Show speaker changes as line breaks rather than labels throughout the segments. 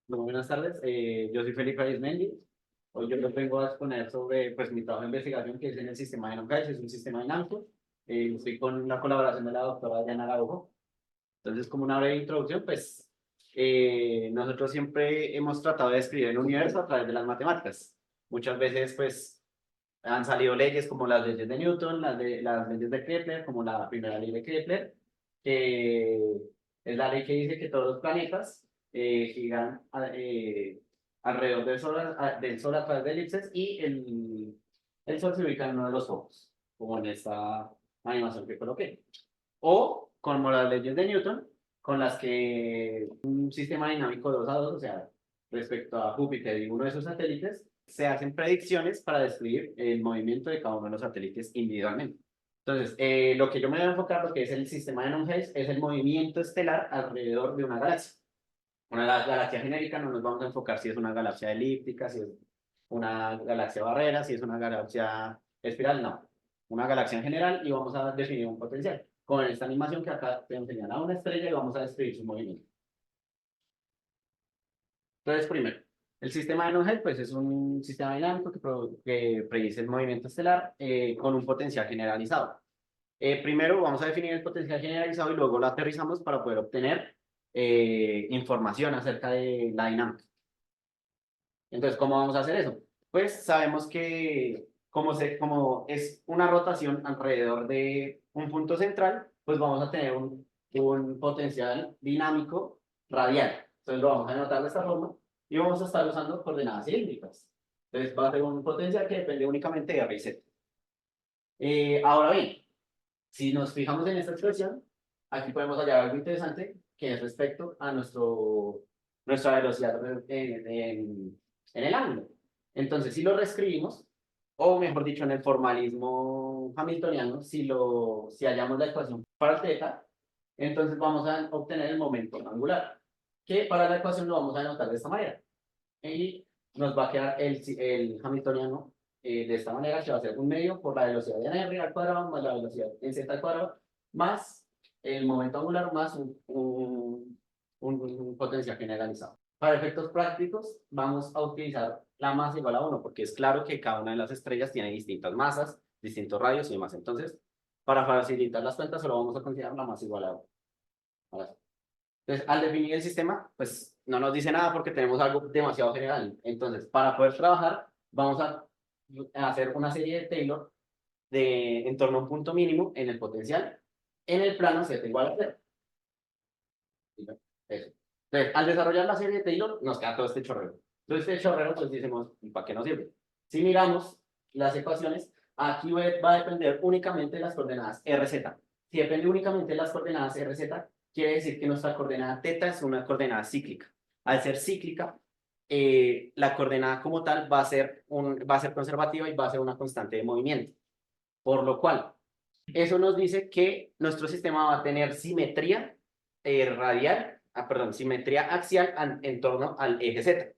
Muy buenas tardes, yo soy Felipe Arismendi. Hoy yo les vengo a exponer sobre mi trabajo de investigación que es en el sistema de Enonca, es un sistema dinámico. Estoy con la colaboración de la doctora Diana Araujo. Entonces, como una breve introducción, nosotros siempre hemos tratado de describir el universo a través de las matemáticas. Muchas veces han salido leyes como las leyes de Newton, las leyes de Kepler, como la primera ley de Kepler, que es la ley que dice que todos los planetas giran alrededor del Sol a través de elipses y el Sol se ubica en uno de los focos, como en esta animación que coloqué. O como las leyes de Newton, con las que un sistema dinámico 2 a 2, o sea, respecto a Júpiter y uno de sus satélites, se hacen predicciones para describir el movimiento de cada uno de los satélites individualmente. Entonces, lo que yo me voy a enfocar, lo que es el sistema de Helmholtz, es el movimiento estelar alrededor de una galaxia. Una galaxia genérica no nos vamos a enfocar si es una galaxia elíptica, si es una galaxia barrera, si es una galaxia espiral, no. Una galaxia en general y vamos a definir un potencial. Con esta animación que acá te enseñan a una estrella y vamos a describir su movimiento. Entonces, primero, el sistema de Helmholtz es un sistema dinámico que predice el movimiento estelar con un potencial generalizado. Primero vamos a definir el potencial generalizado y luego lo aterrizamos para poder obtener información acerca de la dinámica. Entonces, ¿cómo vamos a hacer eso? Pues sabemos que como es una rotación alrededor de un punto central, pues vamos a tener un potencial dinámico radial. Entonces lo vamos a anotar de esta forma y vamos a estar usando coordenadas cilíndricas. Entonces va a ser un potencial que depende únicamente de R y Z. Ahora bien, si nos fijamos en esta expresión, aquí podemos hallar algo interesante que es respecto a nuestra velocidad en el ángulo. Entonces, si lo reescribimos, o mejor dicho, en el formalismo hamiltoniano, si hallamos la ecuación para el θ, entonces vamos a obtener el momento angular, que para la ecuación lo vamos a anotar de esta manera. Y nos va a quedar el hamiltoniano de esta manera, que va a ser un medio por la velocidad en r al cuadrado más la velocidad en z al cuadrado, más el momento angular más un potencial generalizado. Para efectos prácticos, vamos a utilizar la masa igual a 1, porque es claro que cada una de las estrellas tiene distintas masas, distintos radios y demás. Entonces, para facilitar las cuentas, solo vamos a considerar la masa igual a 1. Ahora, entonces, al definir el sistema, pues no nos dice nada porque tenemos algo demasiado general. Entonces, para poder trabajar, vamos a hacer una serie de Taylor en torno a un punto mínimo en el potencial en el plano z igual a 0. Eso. Entonces, al desarrollar la serie de Taylor, nos queda todo este chorrero. Entonces, este chorrero, pues decimos, ¿para qué nos sirve? Si miramos las ecuaciones, aquí va a depender únicamente de las coordenadas RZ. Si depende únicamente de las coordenadas RZ, quiere decir que nuestra coordenada θ es una coordenada cíclica. Al ser cíclica, la coordenada como tal va a ser conservativa y va a ser una constante de movimiento. Por lo cual, eso nos dice que nuestro sistema va a tener simetría simetría axial en torno al eje Z.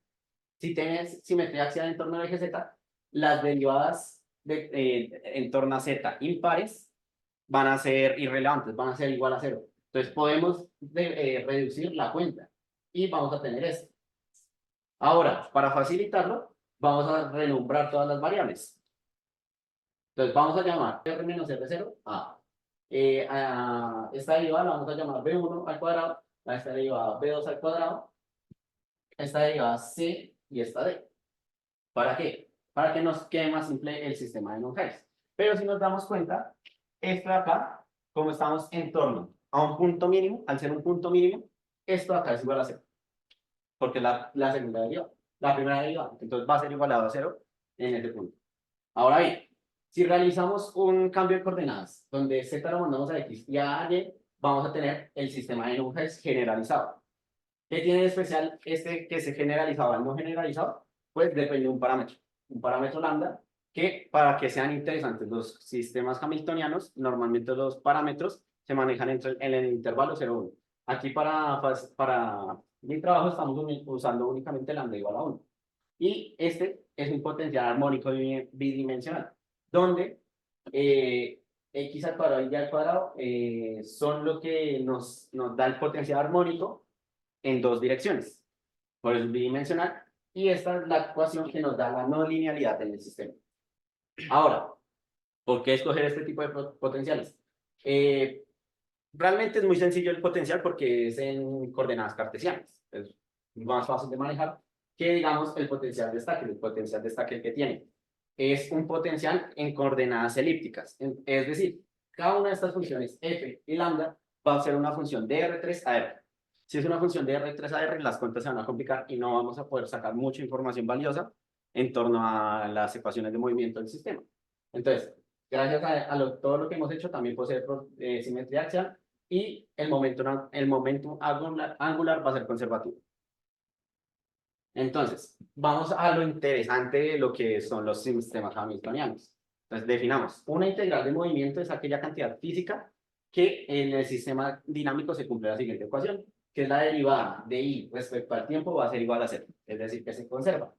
Si tienes simetría axial en torno al eje Z, las derivadas en torno a Z impares van a ser irrelevantes, van a ser igual a 0. Entonces podemos reducir la cuenta y vamos a tener esto. Ahora, para facilitarlo, vamos a renombrar todas las variables. Entonces vamos a llamar R menos R0 a esta derivada la vamos a llamar B1 al cuadrado, a esta derivada B2 al cuadrado, esta derivada C y esta D. ¿Para qué? Para que nos quede más simple el sistema de Helmholtz. Pero si nos damos cuenta, esto de acá, como estamos en torno a un punto mínimo, al ser un punto mínimo, esto de acá es igual a 0. Porque la segunda derivada, la primera derivada, entonces va a ser igualado a 0 en este punto. Ahora bien, si realizamos un cambio de coordenadas, donde z lo mandamos a x y a y, vamos a tener el sistema de Helmholtz generalizado. ¿Qué tiene de especial este que se generalizaba al no generalizado? Pues depende de un parámetro lambda, que para que sean interesantes los sistemas hamiltonianos, normalmente los parámetros se manejan en el intervalo 0,1. Aquí para mi trabajo estamos usando únicamente lambda igual a 1. Y este es un potencial armónico bidimensional, donde x al cuadrado y y al cuadrado son lo que nos da el potencial armónico en dos direcciones. por eso es bidimensional, y esta es la ecuación que nos da la no linealidad en el sistema. Ahora, ¿por qué escoger este tipo de potenciales? Realmente es muy sencillo el potencial porque es en coordenadas cartesianas. Es más fácil de manejar que, digamos, el potencial de Stackel. El potencial de Stackel que tiene es un potencial en coordenadas elípticas. Es decir, cada una de estas funciones f y lambda va a ser una función de R3 a R. Si es una función de R3 a R, las cuentas se van a complicar y no vamos a poder sacar mucha información valiosa en torno a las ecuaciones de movimiento del sistema. Entonces, gracias a todo lo que hemos hecho, también posee simetría axial y el momento angular va a ser conservativo. Entonces, vamos a lo interesante de lo que son los sistemas hamiltonianos. Entonces, definamos, una integral de movimiento es aquella cantidad física que en el sistema dinámico se cumple la siguiente ecuación, que es la derivada de i respecto al tiempo va a ser igual a cero, es decir, que se conserva.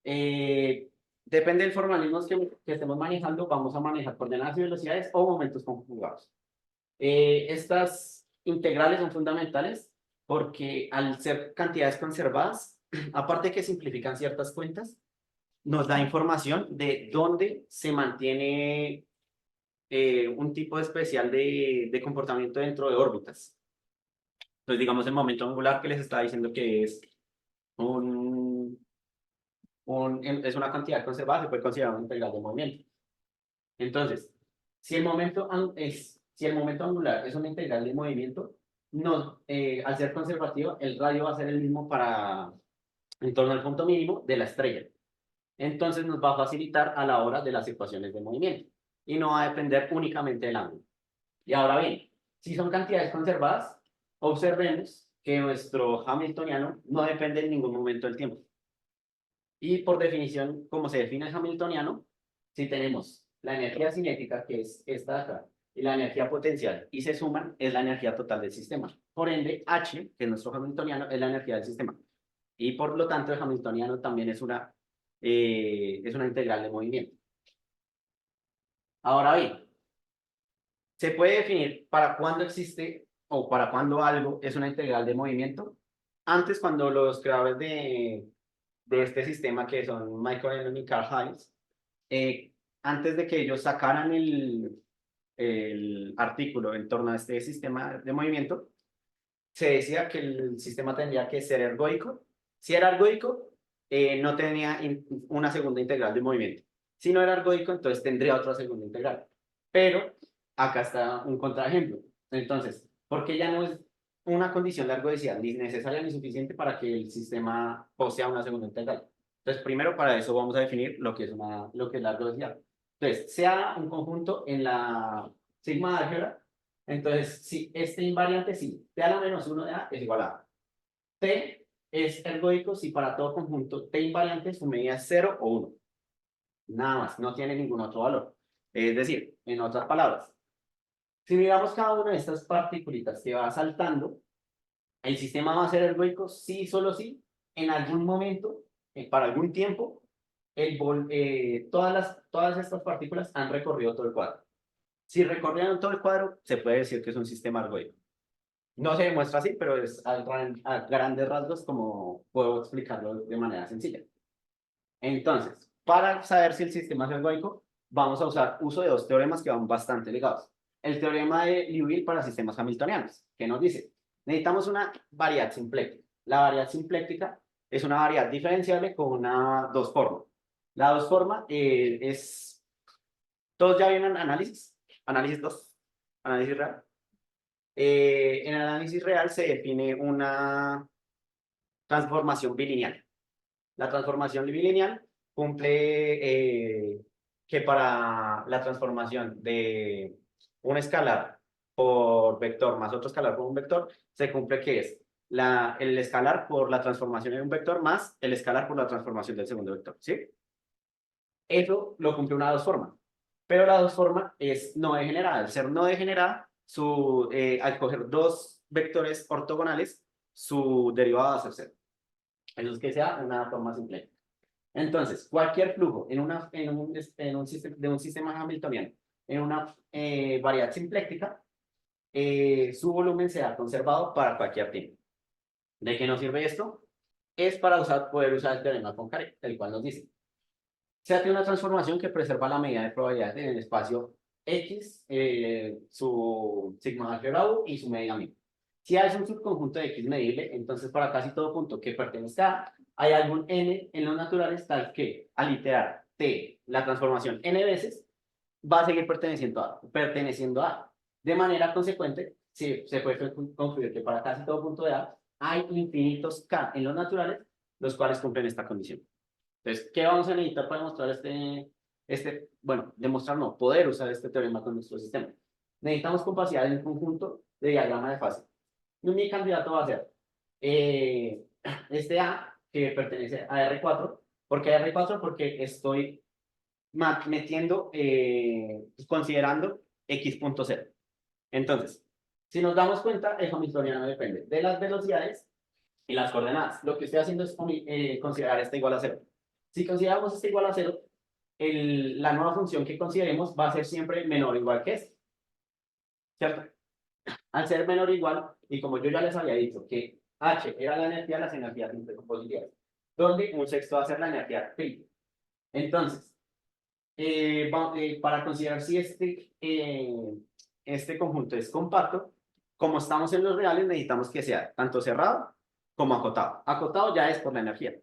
Depende del formalismo que estemos manejando, vamos a manejar coordenadas y velocidades o momentos conjugados. Estas integrales son fundamentales porque al ser cantidades conservadas, aparte de que simplifican ciertas cuentas, nos da información de dónde se mantiene un tipo especial de comportamiento dentro de órbitas. Entonces, digamos, el momento angular que les estaba diciendo que es es una cantidad conservada, se puede considerar una integral de movimiento. Entonces, si el momento angular es una integral de movimiento, no, al ser conservativo, el radio va a ser el mismo en torno al punto mínimo de la estrella. Entonces nos va a facilitar a la hora de las ecuaciones de movimiento y no va a depender únicamente del ángulo. Y ahora bien, si son cantidades conservadas, observemos que nuestro hamiltoniano no depende en ningún momento del tiempo. Y por definición, como se define el hamiltoniano, si tenemos la energía cinética, que es esta de acá, y la energía potencial, y se suman, es la energía total del sistema. Por ende, H, que es nuestro hamiltoniano, es la energía del sistema. Y por lo tanto, el hamiltoniano también es una integral de movimiento. Ahora bien, se puede definir para cuándo existe o para cuándo algo es una integral de movimiento. Antes, cuando los creadores de este sistema, que son Michael Allen y Carl Hines, antes de que ellos sacaran el artículo en torno a este sistema de movimiento, se decía que el sistema tendría que ser ergóico. Si era ergóico, no tenía una segunda integral de movimiento. Si no era ergóico, entonces tendría otra segunda integral. Pero acá está un contraejemplo. Entonces, ¿por qué ya no es una condición de ergodicidad ni necesaria ni suficiente para que el sistema posea una segunda integral? Entonces, primero para eso vamos a definir lo que es la ergodicidad. Entonces, sea un conjunto en la sigma de álgebra. Entonces, si este invariante, si t a la menos 1 de a es igual a t es ergódico si para todo conjunto t invariante su medida es 0 o 1. Nada más, no tiene ningún otro valor. Es decir, en otras palabras, si miramos cada una de estas particulitas que va saltando, el sistema va a ser ergódico sí, solo sí, en algún momento, para algún tiempo, todas estas partículas han recorrido todo el cuadro. Si recorrieron todo el cuadro, se puede decir que es un sistema ergódico. No se demuestra así, pero es a grandes rasgos como puedo explicarlo de manera sencilla. Entonces, para saber si el sistema es ergódico, vamos a usar uso de dos teoremas que van bastante ligados. El teorema de Liouville para sistemas hamiltonianos, que nos dice, necesitamos una variedad simpléctica. La variedad simpléctica es una variedad diferenciable con una dos forma. La dos forma es, todos ya vieron análisis 2, análisis real. En el análisis real se define una transformación bilineal. La transformación bilineal cumple que para la transformación de un escalar por vector más otro escalar por un vector, se cumple que es el escalar por la transformación de un vector más el escalar por la transformación del segundo vector, ¿sí? Eso lo cumple una dos forma, pero la dos forma es no degenerada. Al ser no degenerada, al coger dos vectores ortogonales, su derivada va a ser cero. Eso es que sea una forma simple. Entonces, cualquier flujo de un sistema hamiltoniano en una variedad simpléctica, su volumen será conservado para cualquier tiempo. ¿De qué nos sirve esto? es para poder usar el teorema Poincaré, el cual nos dice, se hace una transformación que preserva la medida de probabilidades en el espacio X, su sigma álgebra U y su medida mínima. Si A es un subconjunto de X medible, entonces para casi todo punto que pertenezca a, hay algún n en los naturales tal que al iterar t la transformación n veces, va a seguir perteneciendo a. De manera consecuente, se puede concluir que para casi todo punto de A hay infinitos k en los naturales, los cuales cumplen esta condición. Entonces, ¿qué vamos a necesitar para demostrar bueno, demostrar no, poder usar este teorema con nuestro sistema? Necesitamos compacidad en un conjunto de diagrama de fase. Y mi candidato va a ser este A, que pertenece a R4. ¿Por qué R4? Porque estoy metiendo, considerando x.0. Entonces, si nos damos cuenta, el hamiltoniano depende de las velocidades y las coordenadas. Lo que estoy haciendo es considerar esta igual a 0. Si consideramos esta igual a 0, la nueva función que consideremos va a ser siempre menor o igual que esta. ¿Cierto? Al ser menor o igual, y como yo ya les había dicho que H era la energía de las energías interpositivas, donde un sexto va a ser la energía crítica. Entonces, para considerar si este conjunto es compacto, como estamos en los reales, necesitamos que sea tanto cerrado como acotado. Acotado ya es por la energía.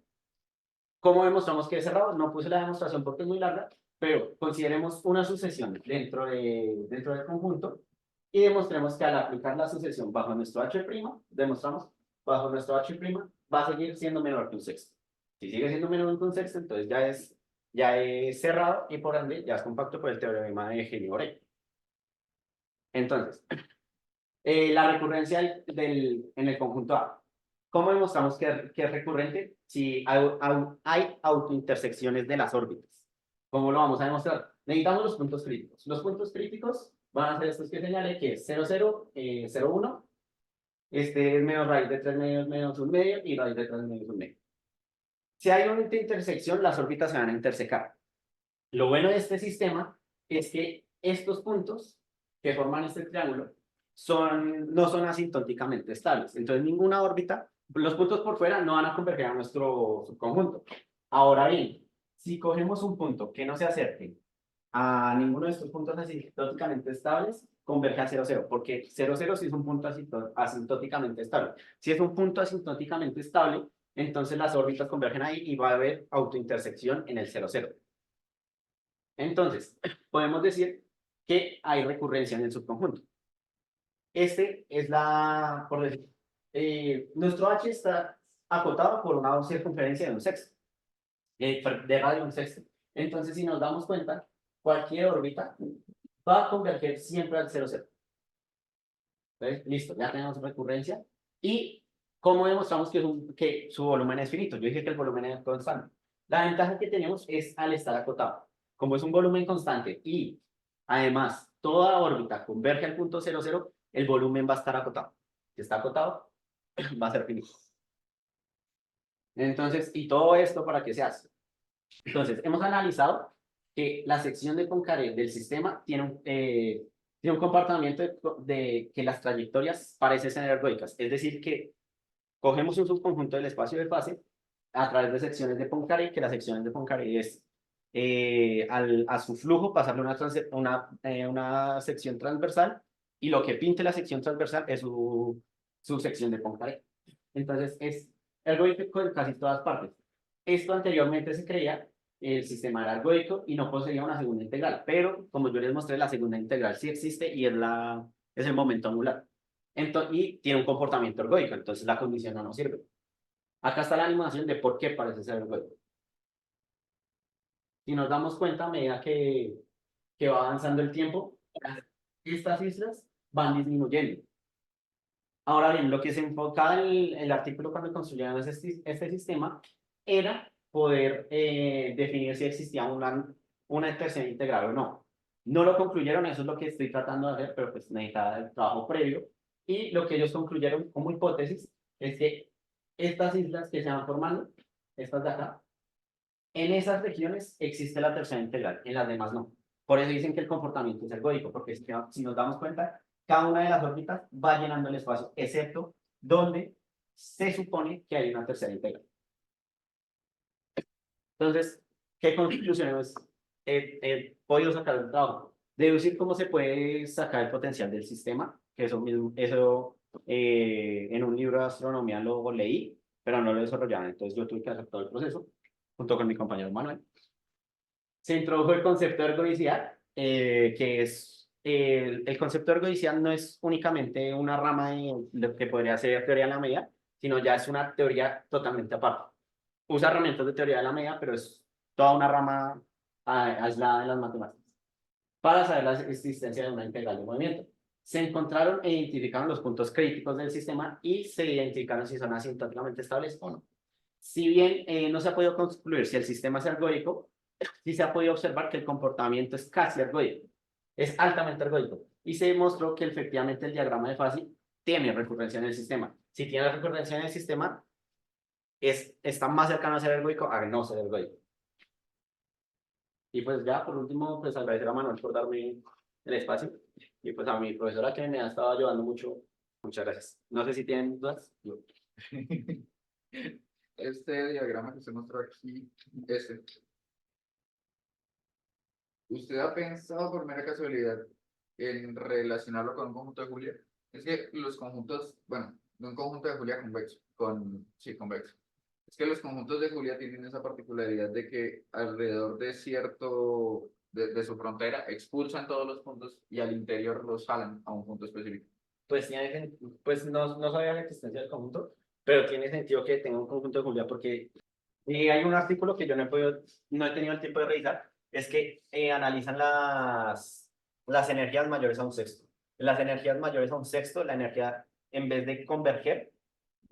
¿Cómo demostramos que es cerrado? No puse la demostración porque es muy larga, pero consideremos una sucesión dentro del conjunto y demostremos que al aplicar la sucesión bajo nuestro H', demostramos bajo nuestro H', va a seguir siendo menor que un sexto. Si sigue siendo menor que un sexto, entonces ya es cerrado y por ende ya es compacto por el teorema de Heine-Borel. Entonces, la recurrencia en el conjunto A. ¿Cómo demostramos que es recurrente? Si hay autointersecciones de las órbitas. ¿Cómo lo vamos a demostrar? Necesitamos los puntos críticos. Los puntos críticos van a ser estos que señalé, que es 0, 0, 0, 1. Este es menos raíz de 3 medios menos 1 medio y raíz de 3 medios 1 medio. Si hay una intersección, las órbitas se van a intersecar. Lo bueno de este sistema es que estos puntos que forman este triángulo no son asintóticamente estables. Entonces, ninguna órbita, los puntos por fuera no van a converger a nuestro subconjunto. Ahora bien, si cogemos un punto que no se acerque a ninguno de estos puntos asintóticamente estables, converge a 0, 0, porque 0, 0 sí es un punto asintóticamente estable. Si es un punto asintóticamente estable, entonces las órbitas convergen ahí y va a haber autointersección en el 0, 0. Entonces, podemos decir que hay recurrencia en el subconjunto. Este es por decir, nuestro H está acotado por una circunferencia de un sexto, de radio de un sexto. Entonces, si nos damos cuenta, cualquier órbita va a converger siempre al 0, 0. ¿Ves? Listo, ya tenemos recurrencia. ¿Y cómo demostramos que su volumen es finito? Yo dije que el volumen es constante. La ventaja que tenemos es al estar acotado. Como es un volumen constante y además toda órbita converge al punto 0, 0, el volumen va a estar acotado. Si está acotado, va a ser finito. Entonces, ¿y todo esto para qué se hace? Entonces, hemos analizado que la sección de Poincaré del sistema tiene un comportamiento de que las trayectorias parecen ser ergóicas. Es decir, que cogemos un subconjunto del espacio de fase a través de secciones de Poincaré, que las secciones de Poincaré es a su flujo pasarle una sección transversal y lo que pinte la sección transversal es su sección de Poincaré. Entonces, es ergóico en casi todas partes. Esto anteriormente se creía el sistema era ergódico y no poseía una segunda integral, pero como yo les mostré, la segunda integral sí existe y es el momento angular. Y tiene un comportamiento ergódico, entonces la condición no nos sirve. Acá está la animación de por qué parece ser ergódico. Si nos damos cuenta, a medida que va avanzando el tiempo, estas islas van disminuyendo. Ahora bien, lo que se enfocaba en el artículo cuando construyeron este sistema era poder definir si existía una tercera integral o no. No lo concluyeron, eso es lo que estoy tratando de hacer, pero pues necesitaba el trabajo previo. Y lo que ellos concluyeron como hipótesis es que estas islas que se van formando, estas de acá, en esas regiones existe la tercera integral, en las demás no. Por eso dicen que el comportamiento es ergódico, porque si nos damos cuenta, cada una de las órbitas va llenando el espacio, excepto donde se supone que hay una tercera integral. Entonces, ¿qué conclusiones he podido sacar del trabajo? Deducir cómo se puede sacar el potencial del sistema, que eso mismo, eso en un libro de astronomía lo leí, pero no lo desarrollaban. Entonces yo tuve que hacer todo el proceso junto con mi compañero Manuel. Se introdujo el concepto de ergodicidad, que es el concepto de ergodicidad no es únicamente una rama de lo que podría ser teoría de la medida, sino ya es una teoría totalmente aparte. Usa herramientas de teoría de la medida, pero es toda una rama aislada de las matemáticas para saber la existencia de una integral de movimiento. Se encontraron e identificaron los puntos críticos del sistema y se identificaron si son asintóticamente estables o no. Si bien no se ha podido concluir si el sistema es ergódico, sí se ha podido observar que el comportamiento es casi ergódico, es altamente ergódico. Y se demostró que efectivamente el diagrama de Fasi tiene recurrencia en el sistema. Si tiene recurrencia en el sistema, está más cercano a ser ergódico a no ser ergódico. Y pues ya, por último, pues agradecer a Manuel por darme el espacio. Y pues a mi profesora que me ha estado ayudando mucho. Muchas gracias. No sé si tienen dudas.
Este diagrama que se muestra aquí, ¿usted ha pensado por mera casualidad en relacionarlo con un conjunto de Julia? Es que los conjuntos, bueno, de un conjunto de Julia convexo, sí, convexo. Es que los conjuntos de Julia tienen esa particularidad de que alrededor de de su frontera, expulsan todos los puntos y al interior los jalan a un punto específico.
Pues, pues no sabía la existencia del conjunto, pero tiene sentido que tenga un conjunto de Julia porque hay un artículo que yo no he tenido el tiempo de revisar, es que analizan las energías mayores a un sexto. Las energías mayores a un sexto, la energía, en vez de converger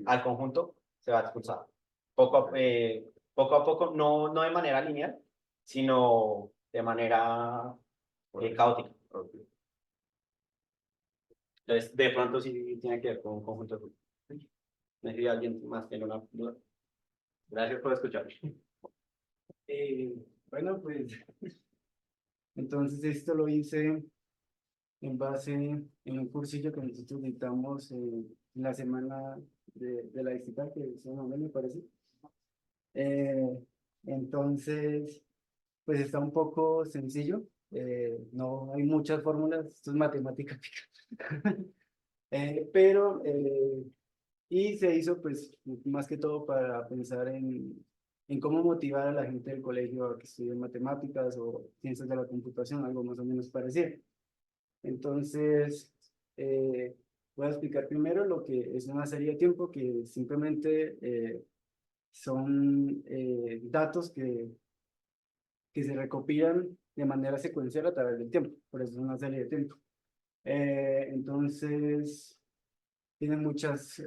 al conjunto, se va a expulsar. Poco a poco, no de manera lineal, sino de manera caótica. Entonces, de pronto sí tiene que ver con un conjunto de grupos. No sé si alguien más tiene una duda. Gracias por escuchar.
Bueno, pues entonces esto lo hice en base en un cursillo que nosotros dictamos en la semana de la disciplina que se llama, me parece. Eh, entonces, pues está un poco sencillo. No hay muchas fórmulas, esto es matemática. Pero y se hizo pues más que todo para pensar en cómo motivar a la gente del colegio a que estudien matemáticas o ciencias de la computación, algo más o menos parecido. Entonces, voy a explicar primero lo que es una serie de tiempo, que simplemente son datos que se recopilan de manera secuencial a través del tiempo, por eso es una serie de tiempo. Entonces, tiene muchas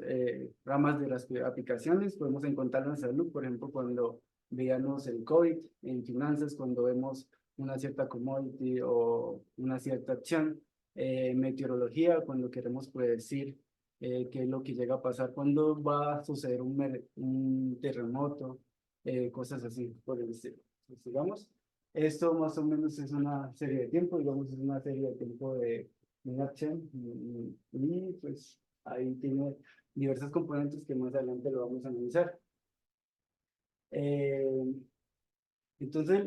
ramas de las aplicaciones. Podemos encontrarlo en salud, por ejemplo, cuando veamos el COVID, en finanzas, cuando vemos una cierta commodity o una cierta acción, meteorología, cuando queremos predecir qué es lo que llega a pasar, cuando va a suceder un terremoto, cosas así por el estilo. Pues, digamos, esto más o menos es una serie de tiempo, digamos, es una serie de tiempo de acción y pues ahí tiene diversos componentes que más adelante lo vamos a analizar. Eh, entonces,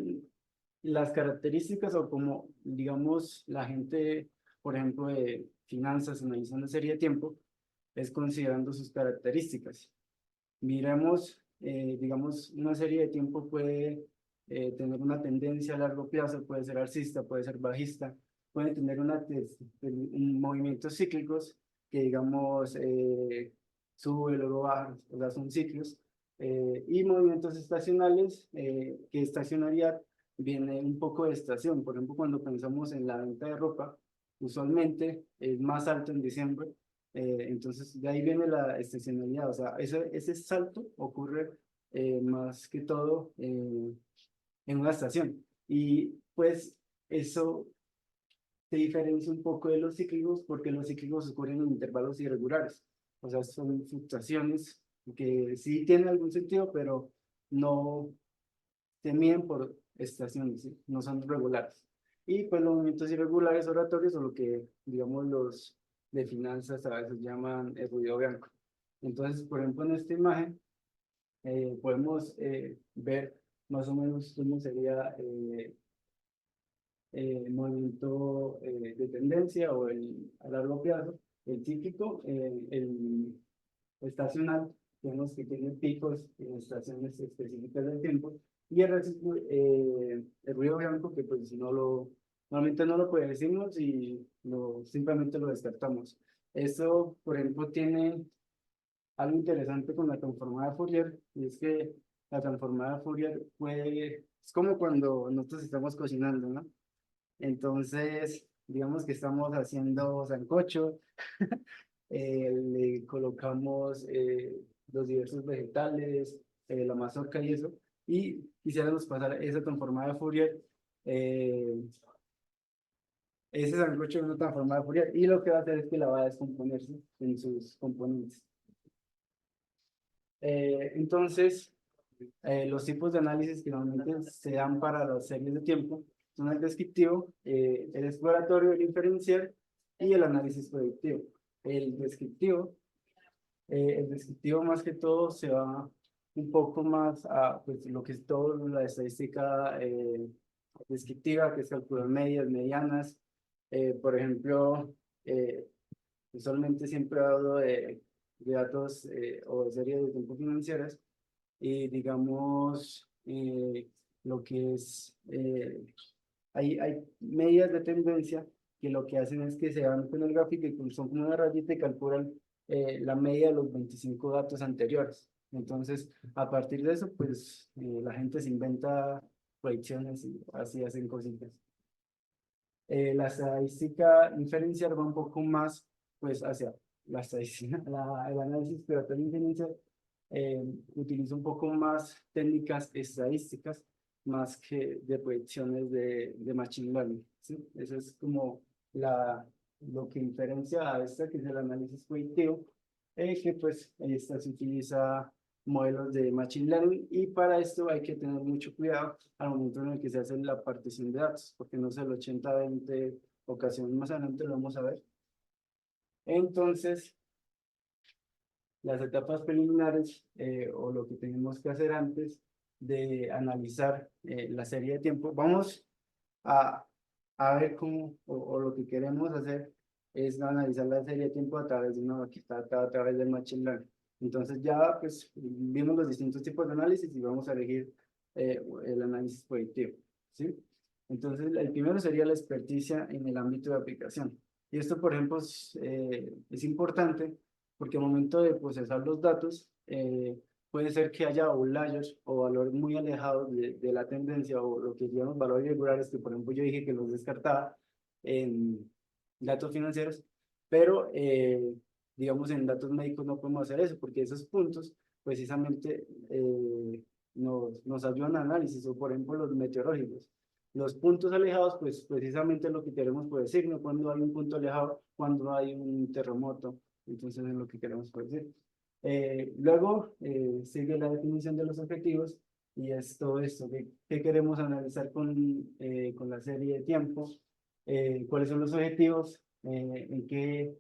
las características o como, digamos, la gente, por ejemplo, de finanzas analiza una serie de tiempo, es considerando sus características. Miremos, digamos, una serie de tiempo puede tener una tendencia a largo plazo, puede ser alcista, puede ser bajista, puede tener movimientos cíclicos que, digamos, sube, luego baja, o sea, son ciclos, y movimientos estacionales, que estacionalidad viene un poco de estación. Por ejemplo, cuando pensamos en la venta de ropa, usualmente es más alto en diciembre, entonces de ahí viene la estacionalidad, o sea, ese salto ocurre más que todo en una estación. Y pues eso se diferencia un poco de los cíclicos porque los cíclicos ocurren en intervalos irregulares, o sea, son fluctuaciones que sí tienen algún sentido, pero no se miden por estaciones, ¿sí? No son regulares. Y pues los movimientos irregulares oratorios o lo que, digamos, los de finanzas a veces llaman el ruido blanco. Entonces, por ejemplo, en esta imagen podemos ver más o menos cómo sería el movimiento de tendencia o el a largo plazo, el cíclico, el estacional, tenemos que tiene picos en estaciones específicas del tiempo, y el ruido blanco, que pues normalmente no lo predecimos y simplemente lo descartamos. Esto, por ejemplo, tiene algo interesante con la transformada de Fourier, y es que la transformada de Fourier es como cuando nosotros estamos cocinando, ¿no? Entonces, digamos que estamos haciendo sancocho, le colocamos los diversos vegetales, la mazorca y eso, y quisiéramos pasar esa transformada de Fourier, eh, ese sancocho en una transformada de Fourier, y lo que va a hacer es que la va a descomponerse en sus componentes. Entonces, los tipos de análisis que normalmente se dan para las series de tiempo son el descriptivo, el exploratorio, el inferencial y el análisis predictivo. El descriptivo más que todo se va un poco más a pues, lo que es toda la estadística descriptiva, que es calcular medias, medianas. Por ejemplo, usualmente siempre hablo de datos o de series de tiempo financieras, y digamos lo que es, hay medidas de tendencia que lo que hacen es que se van con el gráfico y son como una rayita y calculan la media de los 25 datos anteriores. Entonces, a partir de eso, pues la gente se inventa predicciones y así hacen cositas. La estadística inferencial va un poco más pues hacia la estadística, el análisis, pero también inferencial utiliza un poco más técnicas estadísticas más que de predicciones de machine learning, ¿sí? Eso es como lo que diferencia a esta, que es el análisis predictivo, que pues esta se utiliza modelos de machine learning, y para esto hay que tener mucho cuidado al momento en el que se hace la partición de datos, porque no es el 80-20 ocasiones, más adelante lo vamos a ver. Entonces, las etapas preliminares o lo que tenemos que hacer antes de analizar la serie de tiempo, vamos a, a ver cómo o lo que queremos hacer es analizar la serie de tiempo a través de a través del machine learning. Entonces ya pues vimos los distintos tipos de análisis y vamos a elegir el análisis predictivo, ¿sí? Entonces el primero sería la experticia en el ámbito de aplicación. Y esto, por ejemplo, es importante porque al momento de procesar los datos, puede ser que haya outliers o valores muy alejados de la tendencia, o lo que llamamos valores irregulares, que por ejemplo yo dije que los descartaba en datos financieros, pero digamos en datos médicos no podemos hacer eso, porque esos puntos precisamente nos ayudan a análisis, o por ejemplo los meteorológicos. Los puntos alejados, pues precisamente es lo que queremos por decirnos, cuando hay un punto alejado, cuando hay un terremoto, entonces es lo que queremos decir. Luego sigue la definición de los objetivos, y es todo esto, qué queremos analizar con la serie de tiempo, cuáles son los objetivos, en qué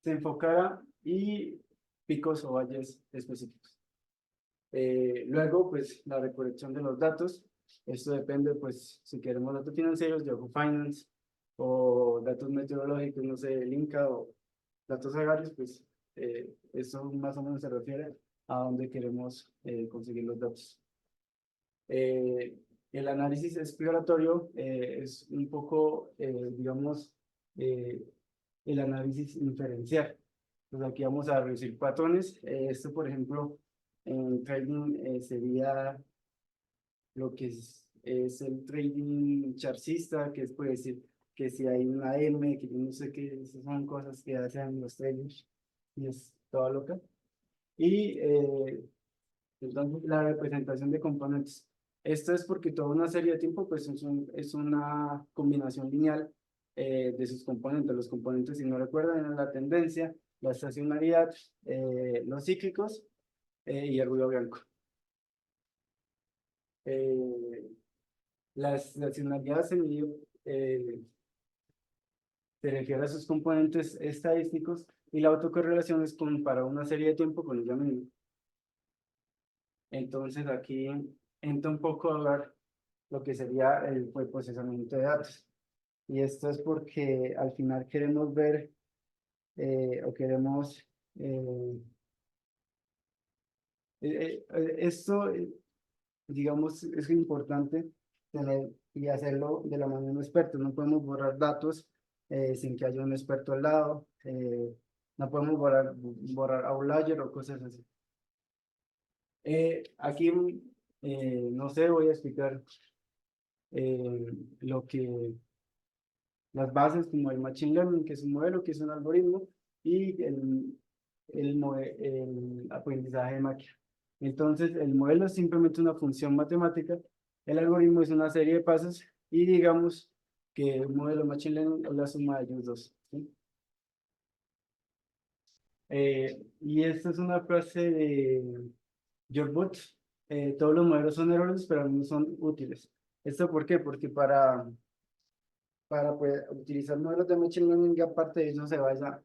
se enfocará, y picos o valles específicos. Luego, pues la recolección de los datos. Esto depende, pues, si queremos datos financieros, Yahoo Finance, o datos meteorológicos, no sé, el Inca, o datos agrarios, pues eso más o menos se refiere a dónde queremos conseguir los datos. El análisis exploratorio es un poco, digamos, el análisis inferencial. Pues aquí vamos a reducir patrones. Esto, por ejemplo, en trading sería lo que es el trading chartista, que es por decir que si hay una M, que yo no sé qué, esas son cosas que hacen los traders y es toda loca. Y entonces la representación de componentes. Esto es porque toda una serie de tiempo pues es una combinación lineal de sus componentes. Los componentes, si no recuerdan, eran la tendencia, la estacionalidad, los cíclicos y el ruido blanco. La estacionalidad se refiere a sus componentes estadísticos, y la autocorrelación es comparar una serie de tiempo con ella misma. Entonces aquí entra un poco a ver lo que sería el procesamiento de datos. Y esto es porque al final queremos ver o queremos esto, digamos, es importante tener y hacerlo de la mano de un experto. No podemos borrar datos sin que haya un experto al lado. No podemos borrar outlier o cosas así. Aquí, no sé, voy a explicar lo que las bases como el Machine Learning, que es un modelo, que es un algoritmo, y el aprendizaje de máquina. Entonces, el modelo es simplemente una función matemática, el algoritmo es una serie de pasos, y digamos que un modelo Machine Learning es la suma de ellos dos. ¿Sí? Y esta es una frase de George Boot. Todos los modelos son errores, pero algunos son útiles. ¿Esto por qué? Porque para poder utilizar modelos de Machine Learning, aparte de eso se basa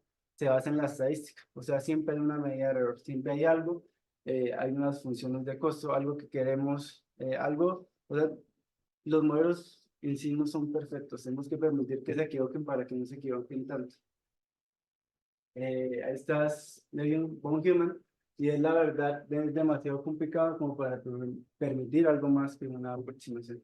en la estadística. O sea, siempre hay una medida de error, siempre hay algo, hay unas funciones de costo, algo que queremos, o sea, los modelos en sí no son perfectos, tenemos que permitir que se equivoquen para que no se equivoquen tanto. Ahí estás, Von Human, y es la verdad, es demasiado complicado como para permitir algo más que una aproximación.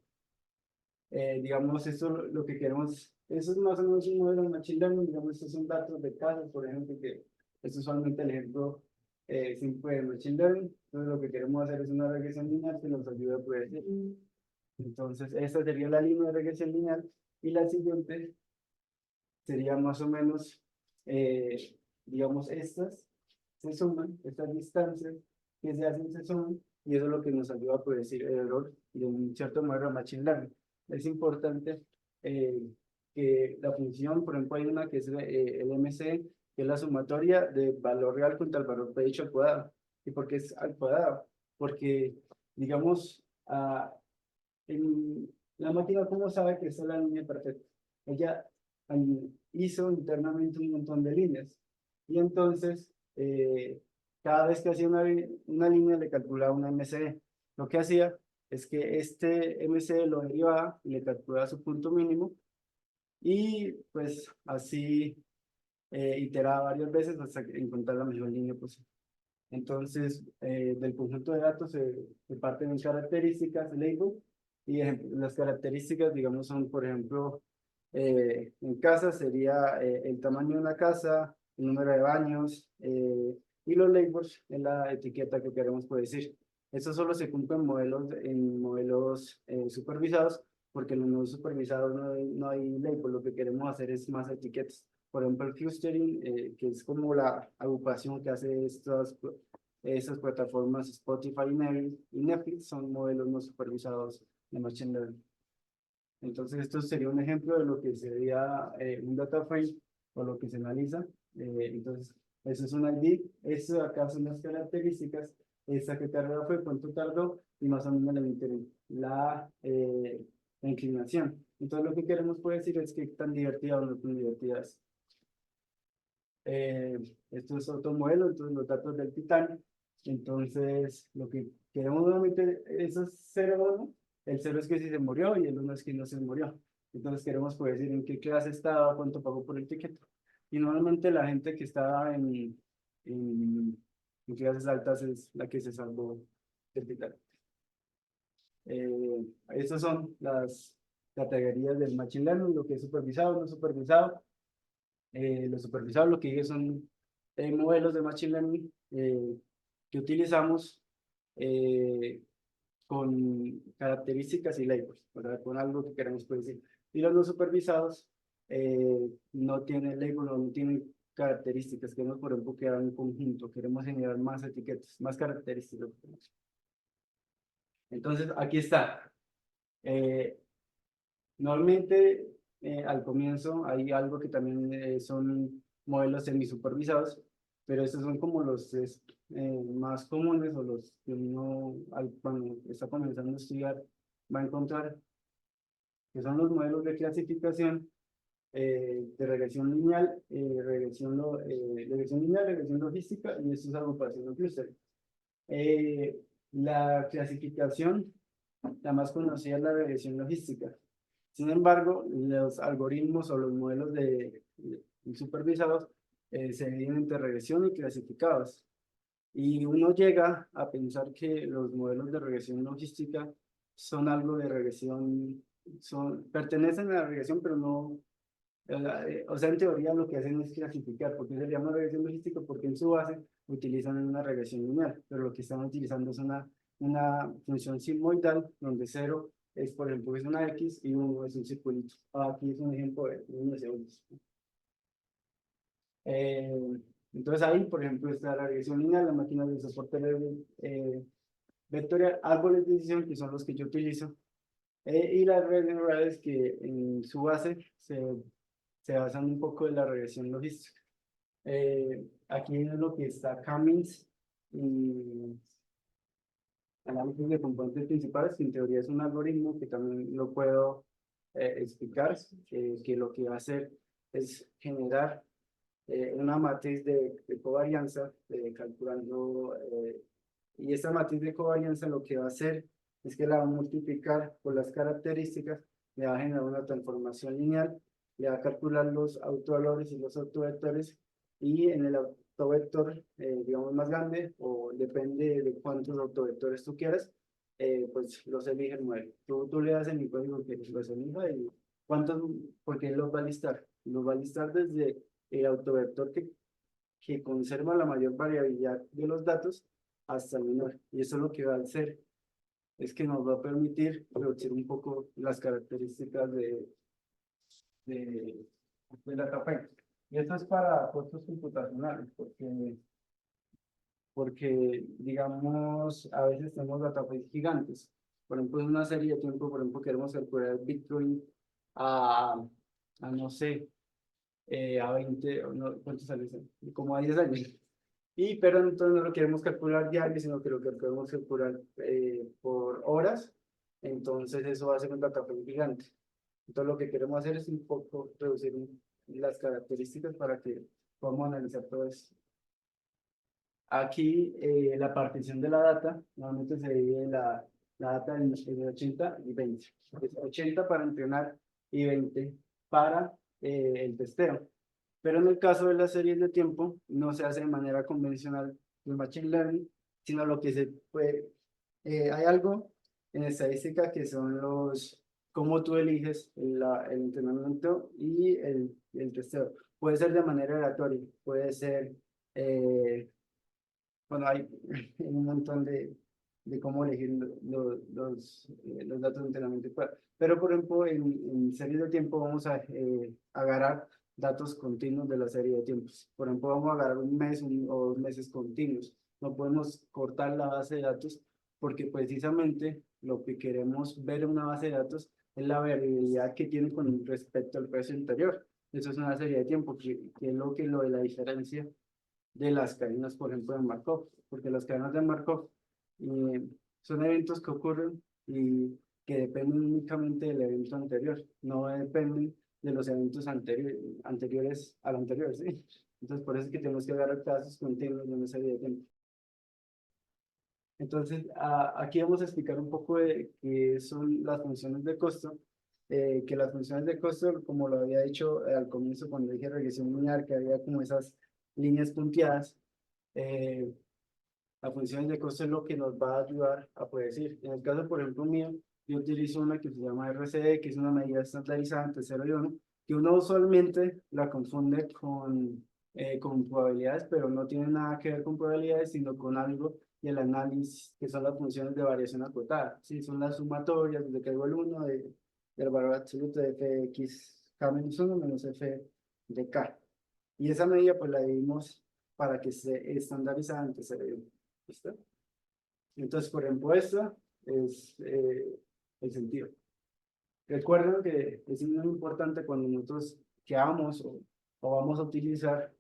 Digamos, eso lo que queremos, eso es más o menos un modelo de Machine Learning, digamos, estos son datos de casos, por ejemplo, que es usualmente el ejemplo simple de Machine Learning. Entonces, lo que queremos hacer es una regresión lineal que nos ayude a poder decir. Entonces, esta sería la línea de regresión lineal, y la siguiente sería más o menos, digamos, estas se suman, estas distancias que se hacen se suman, y eso es lo que nos ayuda a predecir el error de un cierto modelo de Machine Learning. Es importante que la función, por ejemplo, hay una que es el MC, que es la sumatoria de valor real contra el valor predicho al cuadrado. ¿Y por qué es al cuadrado? Porque, digamos, la máquina, ¿cómo sabe que esta es la línea perfecta? Ella hizo internamente un montón de líneas, y entonces cada vez que hacía una línea le calculaba una MCD. Lo que hacía es que este MCD lo derivaba y le calculaba su punto mínimo, y pues así iteraba varias veces hasta encontrar la mejor línea posible. Entonces, del conjunto de datos se parten en características, label, y las características, digamos, son, por ejemplo, en casa sería el tamaño de una casa, el número de baños, y los labels en la etiqueta que queremos poder decir. Eso solo se cumple en modelos supervisados, porque en los no supervisados no hay label. Lo que queremos hacer es más etiquetas. Por ejemplo, el clustering, que es como la agrupación que hace estas plataformas Spotify y Netflix, son modelos no supervisados de Machine Learning. Entonces, esto sería un ejemplo de lo que sería un data frame o lo que se analiza. Entonces, eso es un ID, eso acá son las características, esta que carga fue, cuánto tardó, y más o menos la inclinación. Entonces, lo que queremos poder decir es que tan divertida o no tan divertida es. Esto es otro modelo, entonces los datos del Titán. Entonces, lo que queremos nuevamente, esos 0, el 0 es que si se murió y el 1 es que no se murió. Entonces, queremos poder decir en qué clase estaba, cuánto pagó por el ticket. Y normalmente la gente que está en clases altas es la que se salvó del Titán. Estas son las categorías del Machine Learning, lo que es supervisado, no supervisado. Los supervisados, lo que digo, son modelos de Machine Learning que utilizamos con características y labels, ¿verdad? Con algo que queremos decir. Y los no supervisados no tienen label, no tienen características, queremos, por ejemplo, crear un conjunto, queremos generar más etiquetas, más características. Entonces, aquí está. Normalmente, al comienzo hay algo que también son modelos semisupervisados, pero estos son como los más comunes, o los que uno cuando está comenzando a estudiar va a encontrar, que son los modelos de clasificación de regresión lineal, regresión logística, y esto es agrupación o clúster. La clasificación La más conocida es la regresión logística. Sin embargo, los algoritmos o los modelos supervisados se dividen entre regresión y clasificados. Y uno llega a pensar que los modelos de regresión logística son algo de regresión, pertenecen a la regresión, pero no, o sea, en teoría lo que hacen es clasificar. ¿Por qué se llama regresión logística? Porque en su base utilizan una regresión lineal, pero lo que están utilizando es una función sigmoidal, donde 0 es, por ejemplo, es una X y 1 es un circulito. Aquí es un ejemplo de unos segundos. Entonces ahí, por ejemplo, está la regresión lineal, las máquinas de soporte vectorial, árboles de decisión, que son los que yo utilizo, y las redes neurales que en su base se basan un poco en la regresión logística. Aquí es lo que está Cummings y análisis de componentes principales, que en teoría es un algoritmo que también lo puedo explicar, que lo que va a hacer es generar una matriz de covarianza, calculando, y esta matriz de covarianza lo que va a hacer es que la va a multiplicar por las características, le va a generar una transformación lineal, le va a calcular los autovalores y los autovectores, y en el autovector, digamos, más grande, o depende de cuántos autovectores tú quieras, pues los elige el modelo. Tú le das en el código que los elija y cuántos, porque él los va a listar. Los va a listar desde el autovector que conserva la mayor variabilidad de los datos hasta el menor. Y eso lo que va a hacer es que nos va a permitir reducir un poco las características de la capa. Y esto es para costos computacionales, porque digamos, a veces tenemos datasets gigantes. Por ejemplo, en una serie de tiempo, por ejemplo, queremos calcular Bitcoin a no sé, a 20, o no, ¿cuántos años? Como a 10 años. Pero entonces no lo queremos calcular diario, sino que lo que queremos calcular por horas. Entonces eso va a ser un datasets gigante. Entonces lo que queremos hacer es un poco reducir las características para que podamos analizar todo eso. Aquí la partición de la data, normalmente se divide la data en 80 y 20. Es 80 para entrenar y 20 para el testeo. Pero en el caso de las series de tiempo, no se hace de manera convencional el Machine Learning, sino lo que se puede, hay algo en estadística que son cómo tú eliges el entrenamiento y el testeo. Puede ser de manera aleatoria, puede ser, bueno, hay un montón de cómo elegir los datos de entrenamiento. Pero, por ejemplo, en series de tiempo vamos a agarrar datos continuos de la serie de tiempos. Por ejemplo, vamos a agarrar un mes o 2 meses continuos. No podemos cortar la base de datos porque precisamente lo que queremos ver en una base de datos es la variabilidad que tiene con respecto al precio anterior. Eso es una serie de tiempo, que es lo de la diferencia de las cadenas, por ejemplo, de Markov, porque las cadenas de Markov son eventos que ocurren y que dependen únicamente del evento anterior, no dependen de los eventos anteriores al anterior, ¿sí? Entonces, por eso es que tenemos que dar casos continuos de una serie de tiempo. Entonces, aquí vamos a explicar un poco de qué son las funciones de costo, que las funciones de costo, como lo había dicho al comienzo cuando dije regresión lineal, que había como esas líneas punteadas, las funciones de costo es lo que nos va a ayudar a poder decir. En el caso, por ejemplo, mío, yo utilizo una que se llama RCD, que es una medida estandarizada entre 0 y 1, que uno usualmente la confunde con probabilidades, pero no tiene nada que ver con probabilidades, sino con algo y el análisis, que son las funciones de variación acotada. Sí, son las sumatorias de k igual 1 del valor absoluto de f de x k menos 1 menos f de k. Y esa medida pues la dividimos para que esté estandarizada entre 0 y 1. ¿Listo? Entonces, por ejemplo, esta es el sentido. Recuerden que es muy importante cuando nosotros quedamos o vamos a utilizar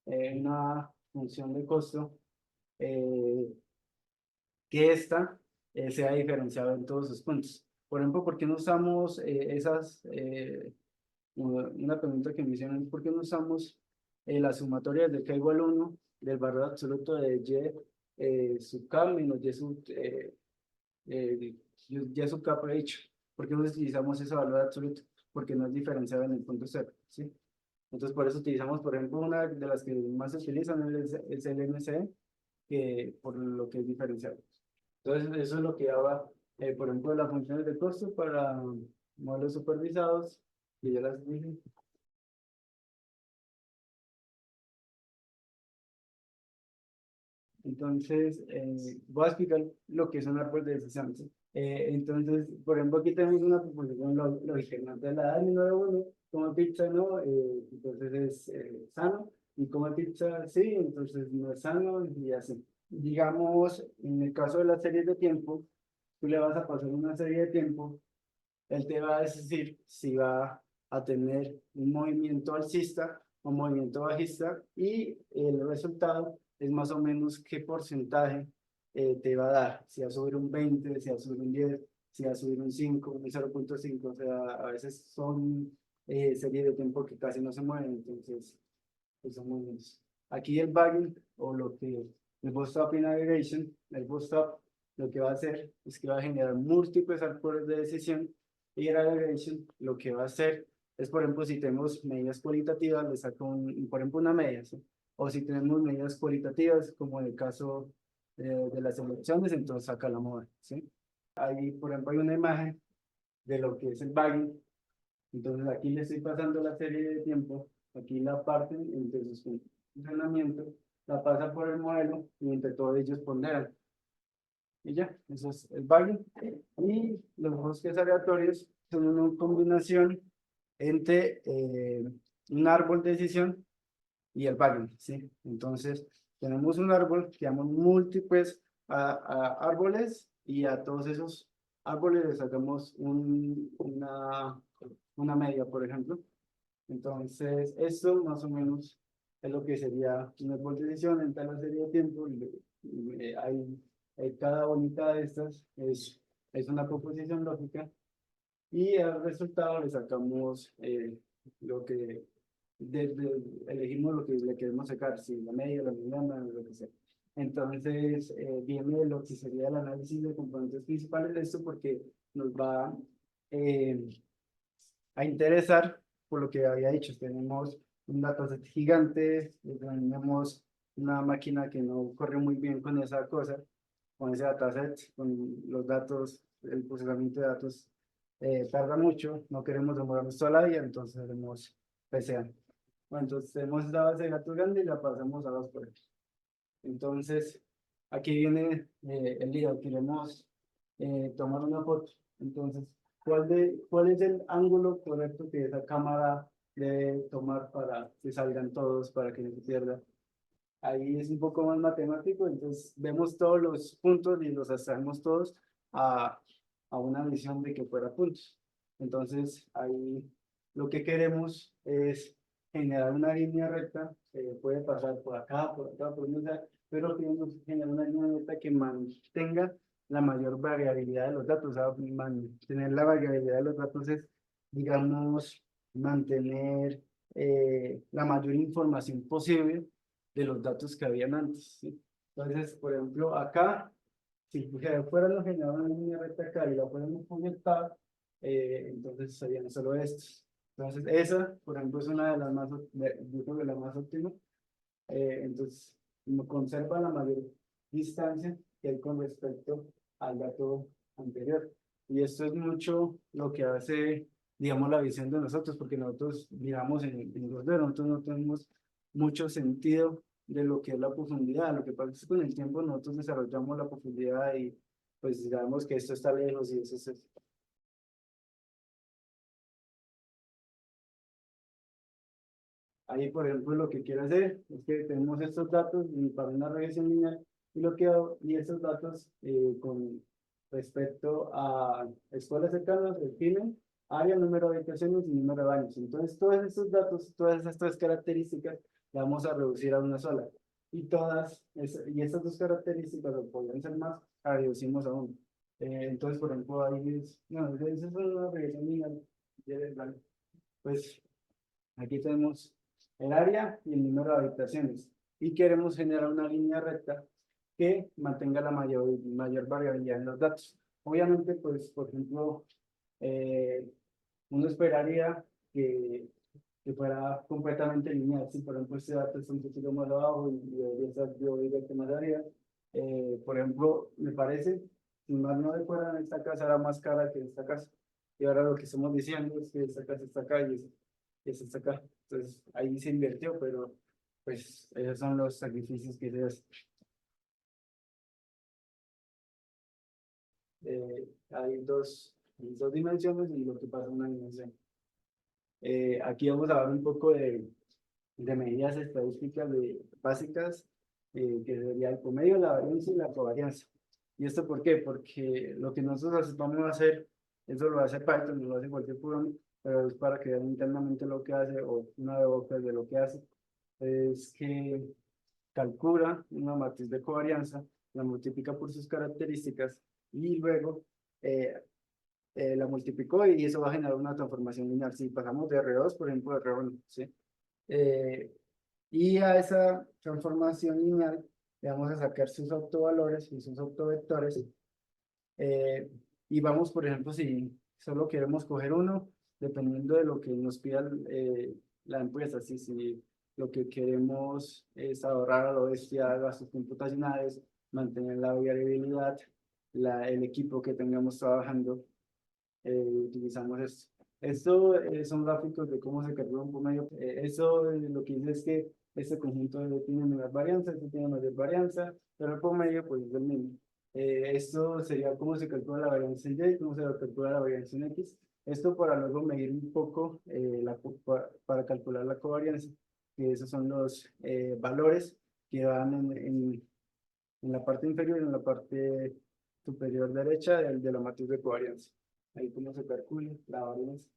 una función de costo, que esta sea diferenciada en todos sus puntos. Por ejemplo, ¿por qué no usamos una pregunta que me hicieron, ¿por qué no usamos la sumatoria de k igual 1 del valor absoluto de y sub k menos y sub ya su capa he dicho. ¿Por qué no utilizamos ese valor absoluto? Porque no es diferenciado en el punto cero, ¿sí? Entonces, por eso utilizamos, por ejemplo, una de las que más se utilizan es el MCE, que por lo que es diferenciado. Entonces, eso es lo que daba, por ejemplo, las funciones de costo para modelos supervisados, y ya las dije. Entonces, voy a explicar lo que es un árbol de decisión, ¿sí? Entonces, por ejemplo, aquí tenemos una proposición lógica, ¿no? Entonces, la edad número uno, como pizza no, entonces es sano, y como pizza sí, entonces no es sano, y así. Digamos, en el caso de las series de tiempo, tú le vas a pasar una serie de tiempo, él te va a decir si va a tener un movimiento alcista o movimiento bajista, y el resultado es más o menos qué porcentaje te va a dar, si va a subir un 20, si va a subir un 10, si va a subir un 5, un 0,5, o sea, a veces son series de tiempo que casi no se mueven, entonces pues son muy lentos. Aquí el bagging, o lo que el bootstrap navigation, el bootstrap lo que va a hacer es que va a generar múltiples árboles de decisión, y el aggregation lo que va a hacer es, por ejemplo, si tenemos medidas cualitativas, le saco por ejemplo, una media, ¿sí? O si tenemos medidas cualitativas, como en el caso de las elecciones, entonces saca la moda, ¿sí? Ahí, por ejemplo, hay una imagen de lo que es el bagging. Entonces aquí le estoy pasando la serie de tiempo, aquí la parte entre sus funcionamientos, la pasa por el modelo y entre todos ellos ponderan. Y ya, eso es el bagging. Y los bosques aleatorios son una combinación entre un árbol de decisión y el bagging, ¿sí? Entonces, tenemos un árbol que damos múltiples árboles, y a todos esos árboles le sacamos una media, por ejemplo. Entonces, esto más o menos es lo que sería un árbol de decisión en tal serie de tiempo. Cada unidad de estas es una proposición lógica, y al resultado le sacamos lo que elegimos lo que le queremos sacar, si la media, la mediana, lo que sea. Entonces, viene lo que sería el análisis de componentes principales de esto, porque nos va eh, a interesar por lo que había dicho. Tenemos un dataset gigante, tenemos una máquina que no corre muy bien con esa cosa, con ese dataset, con los datos, el procesamiento de datos tarda mucho, no queremos demorarnos toda la vida, entonces haremos PCA. Bueno, entonces tenemos esta base de datos grande y la pasamos a dos puertos. Entonces, aquí viene el lío, queremos tomar una foto. Entonces, ¿cuál es el ángulo correcto que esa cámara debe tomar para que salgan todos, para que no se pierda? Ahí es un poco más matemático, entonces vemos todos los puntos y los abstraemos todos a, a una visión de que fuera puntos. Entonces, ahí lo que queremos es generar una línea recta, puede pasar por acá, por un lugar, pero queremos generar una línea recta que mantenga la mayor variabilidad de los datos. O sea, mantener la variabilidad de los datos es, digamos, mantener la mayor información posible de los datos que habían antes, ¿sí? Entonces, por ejemplo, acá, si fuéramos generar una línea recta acá y la fuéramos proyectar, entonces serían solo estos. Entonces, esa, por ejemplo, es una de las más, yo creo que la más óptima. Entonces, conserva la mayor distancia que hay con respecto al dato anterior. Y esto es mucho lo que hace, digamos, la visión de nosotros, porque nosotros miramos en 2D, nosotros no tenemos mucho sentido de lo que es la profundidad. Lo que pasa es que con el tiempo nosotros desarrollamos la profundidad, y pues digamos que esto está lejos y eso es. Ahí, por ejemplo, lo que quiero hacer es que tenemos estos datos para una regresión lineal, y lo que hago, y estos datos con respecto a escuelas cercanas, definen área, número de habitaciones y número de años. Entonces, todos estos datos, todas estas características, las vamos a reducir a una sola. Y estas dos características, o podrían ser más, la reducimos a una. Entonces, por ejemplo, ahí no, esa es una regresión lineal. ¿Vale? Pues aquí tenemos el área y el número de habitaciones, y queremos generar una línea recta que mantenga la mayor variabilidad en los datos. obviamente, pues, por ejemplo, uno esperaría que fuera completamente lineal. Si, por ejemplo, este dato está un poquito más abajo y debería estar yo directo más arriba. Por ejemplo, me parece, si más no de fuera, esta casa era más cara que esta casa. Y ahora lo que estamos diciendo es que esta casa está acá y esta está acá. Entonces, ahí se invirtió, pero pues esos son los sacrificios que se hacen. Hay dos dimensiones y lo que pasa en una dimensión. Aquí vamos a hablar un poco de medidas estadísticas básicas, que sería el promedio, la varianza y la covarianza. ¿Y esto por qué? Porque lo que nosotros vamos a hacer, eso lo hace Python, no lo hace cualquier programa, pero es para que vean internamente lo que hace, o una de bocas de lo que hace, es que calcula una matriz de covarianza, la multiplica por sus características y luego la multiplicó y eso va a generar una transformación lineal. Si pasamos de R2, por ejemplo, a R1, ¿sí? Eh, y a esa transformación lineal le vamos a sacar sus autovalores y sus autovectores. Y vamos, por ejemplo, si solo queremos coger uno, dependiendo de lo que nos pida la empresa, si lo que queremos es ahorrar a la bestia gastos computacionales, mantener la variabilidad, el equipo que tengamos trabajando, utilizamos esto. Esto son gráficos de cómo se calcula un promedio. Eso lo que dice es que este conjunto tiene menor varianza, este tiene mayor varianza, pero el promedio pues es el mismo. Esto sería cómo se calcula la varianza en Y, cómo se calcula la varianza en X. Esto para luego medir un poco, para calcular la covarianza, que esos son los valores que van en la parte inferior y en la parte superior derecha de la matriz de covarianza. Ahí cómo se calcula la varianza,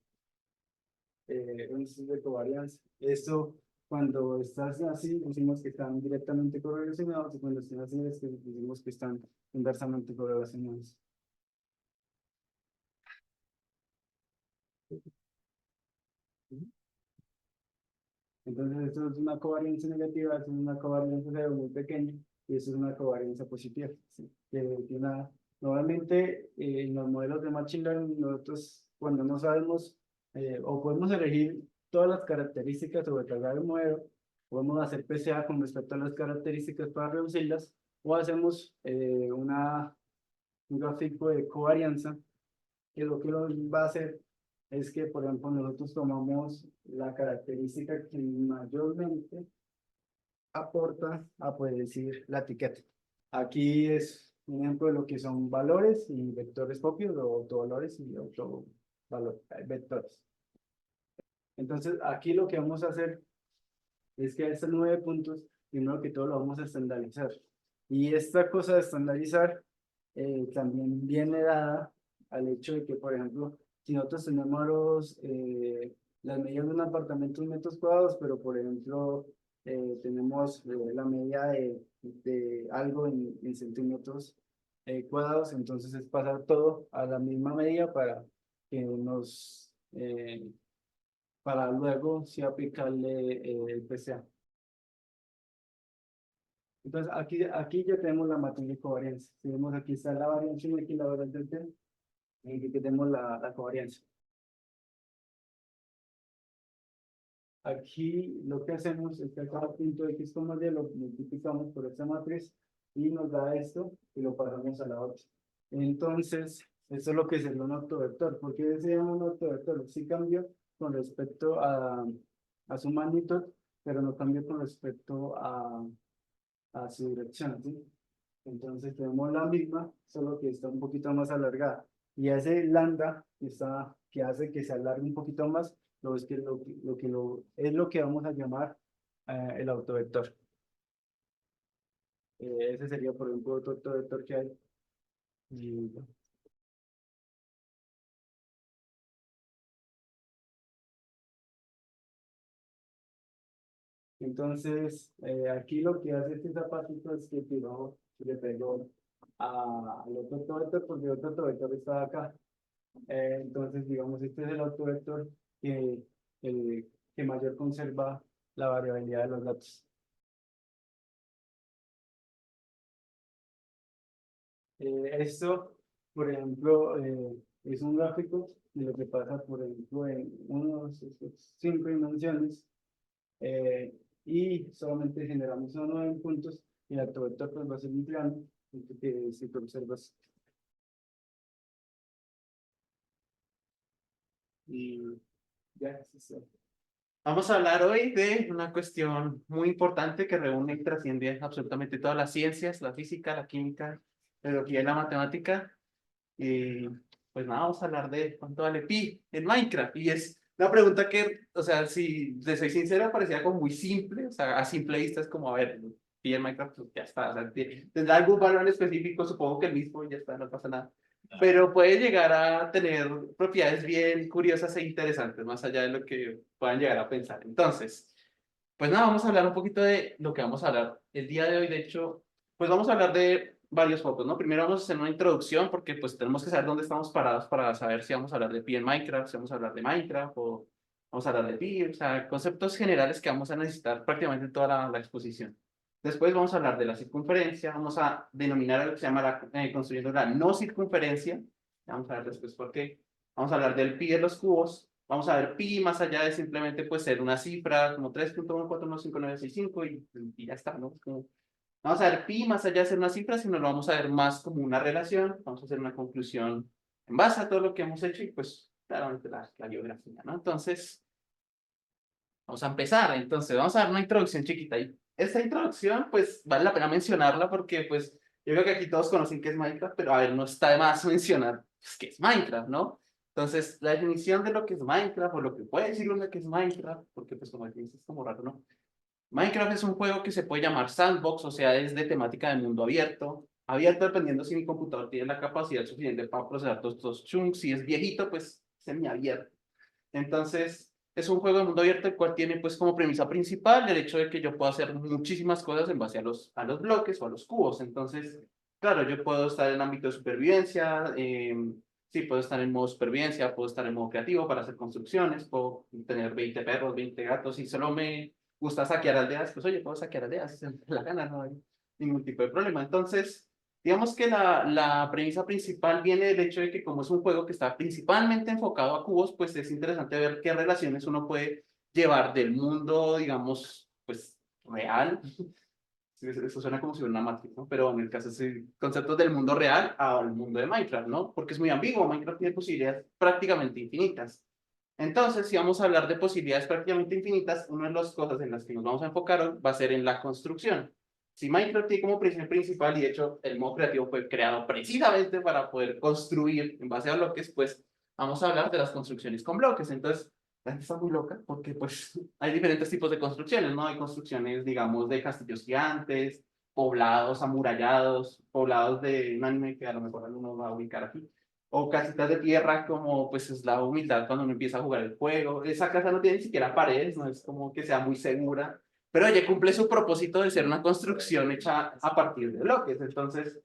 índices de covarianza. Esto, cuando estás así, decimos que están directamente correlacionados, y cuando están así, decimos que están inversamente correlacionados. Entonces, esto es una covarianza negativa, es una covarianza cero muy pequeña, y eso es una covarianza positiva. ¿Sí? Que tiene normalmente, en los modelos de Machine Learning, nosotros cuando no sabemos, o podemos elegir todas las características sobre cargar el modelo, podemos hacer PCA con respecto a las características para reducirlas, o hacemos un gráfico de covarianza, que lo que lo va a hacer es que, por ejemplo, nosotros tomamos la característica que mayormente aporta a, poder decir, la etiqueta. Aquí es un ejemplo de lo que son valores y vectores propios, o autovalores y vectores. Entonces, aquí lo que vamos a hacer es que a estos 9 puntos, primero que todo lo vamos a estandarizar. Y esta cosa de estandarizar también viene dada al hecho de que, por ejemplo, si nosotros tenemos las medidas de un apartamento en metros cuadrados, pero por ejemplo tenemos la medida de algo en centímetros cuadrados, entonces es pasar todo a la misma medida para luego sí aplicarle el PCA. Entonces aquí ya tenemos la matriz de covarianza. Si vemos aquí está la varianza y aquí la varianza del T, y aquí tenemos la covarianza. Aquí lo que hacemos es que a cada punto X, Y lo multiplicamos por esta matriz y nos da esto y lo pasamos a la otra. Entonces, esto es lo que sería un autovector. ¿Por qué se llama un autovector? Sí cambió con respecto a su magnitud, pero no cambió con respecto a su dirección, ¿sí? Entonces tenemos la misma, solo que está un poquito más alargada. Y ese lambda que hace que se alargue un poquito más, es lo que vamos a llamar el autovector. Ese sería, por ejemplo, otro autovector que hay. Y, entonces, aquí lo que hace este zapatito es que le pegó al otro autovector, porque el otro autovector está acá. Entonces, digamos, este es el autovector el, que mayor conserva la variabilidad de los datos. Esto por ejemplo, es un gráfico de lo que pasa, por ejemplo, en unos 5 dimensiones, y solamente generamos uno en puntos, y la vector pues va a ser un plano, que si tú observas. Y ya, eso es.
Vamos a hablar hoy de una cuestión muy importante que reúne y trasciende absolutamente todas las ciencias, la física, la química, la biología y la matemática. Y pues nada, vamos a hablar de cuánto vale pi en Minecraft. Y es una pregunta que, o sea, si le soy sincero, parecía como muy simple. O sea, a simple vista es como, a ver, pi en Minecraft, pues ya está. O sea, tendrá algún valor específico, supongo que el mismo, y ya está, no pasa nada. Pero puede llegar a tener propiedades bien curiosas e interesantes, más allá de lo que puedan llegar a pensar. Entonces, pues nada, vamos a hablar un poquito de lo que vamos a hablar el día de hoy. De hecho, pues vamos a hablar de varios focos, ¿no? Primero vamos a hacer una introducción porque pues tenemos que saber dónde estamos parados para saber si vamos a hablar de pi en Minecraft, si vamos a hablar de Minecraft o vamos a hablar de pi, o sea, conceptos generales que vamos a necesitar prácticamente en toda la exposición. Después vamos a hablar de la circunferencia, vamos a denominar lo que se llama construyendo la no circunferencia, vamos a ver después por qué. Vamos a hablar del pi de los cubos, vamos a ver pi más allá de simplemente pues ser una cifra como 3.1415965 y ya está, ¿no? Como, vamos a ver pi más allá de ser una cifra, sino lo vamos a ver más como una relación, vamos a hacer una conclusión en base a todo lo que hemos hecho y pues claramente la biografía, ¿no? Entonces, vamos a empezar, entonces vamos a dar una introducción chiquita y esta introducción pues vale la pena mencionarla porque pues yo creo que aquí todos conocen qué es Minecraft, pero a ver, no está de más mencionar pues, qué es Minecraft, ¿no? Entonces, la definición de lo que es Minecraft o lo que puede decir uno que es Minecraft, porque pues como definición es como raro, ¿no? Minecraft es un juego que se puede llamar sandbox, o sea, es de temática de mundo abierto. Abierto dependiendo si mi computador tiene la capacidad suficiente para procesar todos estos chunks. Si es viejito, pues semiabierto. Entonces, es un juego de mundo abierto el cual tiene pues como premisa principal el hecho de que yo puedo hacer muchísimas cosas en base a los bloques o a los cubos. Entonces, claro, yo puedo estar en ámbito de supervivencia, sí, puedo estar en modo supervivencia, puedo estar en modo creativo para hacer construcciones, puedo tener 20 perros, 20 gatos y solo me gusta saquear aldeas, pues oye, puedo saquear aldeas si se me da la gana, no hay ningún tipo de problema. Entonces, digamos que la premisa principal viene del hecho de que como es un juego que está principalmente enfocado a cubos, pues es interesante ver qué relaciones uno puede llevar del mundo, digamos, pues real. Sí, eso suena como si fuera una Matrix, ¿no? Pero en el caso de conceptos del mundo real al mundo de Minecraft, ¿no? Porque es muy ambiguo, Minecraft tiene posibilidades prácticamente infinitas. Entonces, si vamos a hablar de posibilidades prácticamente infinitas, una de las cosas en las que nos vamos a enfocar hoy va a ser en la construcción. Si Minecraft tiene como principio principal, y de hecho el modo creativo fue creado precisamente para poder construir en base a bloques, pues vamos a hablar de las construcciones con bloques. Entonces, la gente está muy loca porque pues hay diferentes tipos de construcciones, ¿no? Hay construcciones, digamos, de castillos gigantes, poblados amurallados, poblados de un anime que a lo mejor alguno va a ubicar aquí o casitas de tierra, como pues es la humildad cuando uno empieza a jugar el juego. Esa casa no tiene ni siquiera paredes, no es como que sea muy segura, pero oye, cumple su propósito de ser una construcción hecha a partir de bloques. Entonces,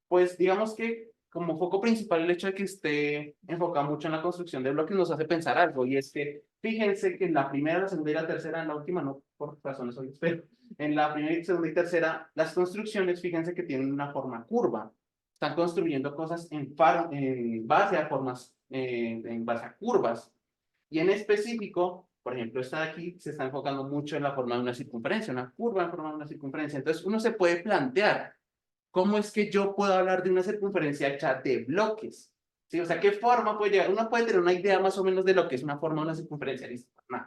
pues digamos que como foco principal el hecho de que esté enfocado mucho en la construcción de bloques nos hace pensar algo, y es que fíjense que en la primera, la segunda y la tercera, en la última no, por razones obvias, pero en la primera, segunda y tercera, las construcciones, fíjense que tienen una forma curva. Están construyendo cosas en base a formas, en base a curvas. Y en específico, por ejemplo, esta de aquí se está enfocando mucho en la forma de una circunferencia, una curva en forma de una circunferencia. Entonces, uno se puede plantear, ¿cómo es que yo puedo hablar de una circunferencia hecha de bloques? ¿Sí? O sea, ¿qué forma puede llegar? Uno puede tener una idea más o menos de lo que es una forma de una circunferencia. ¿Listo? No.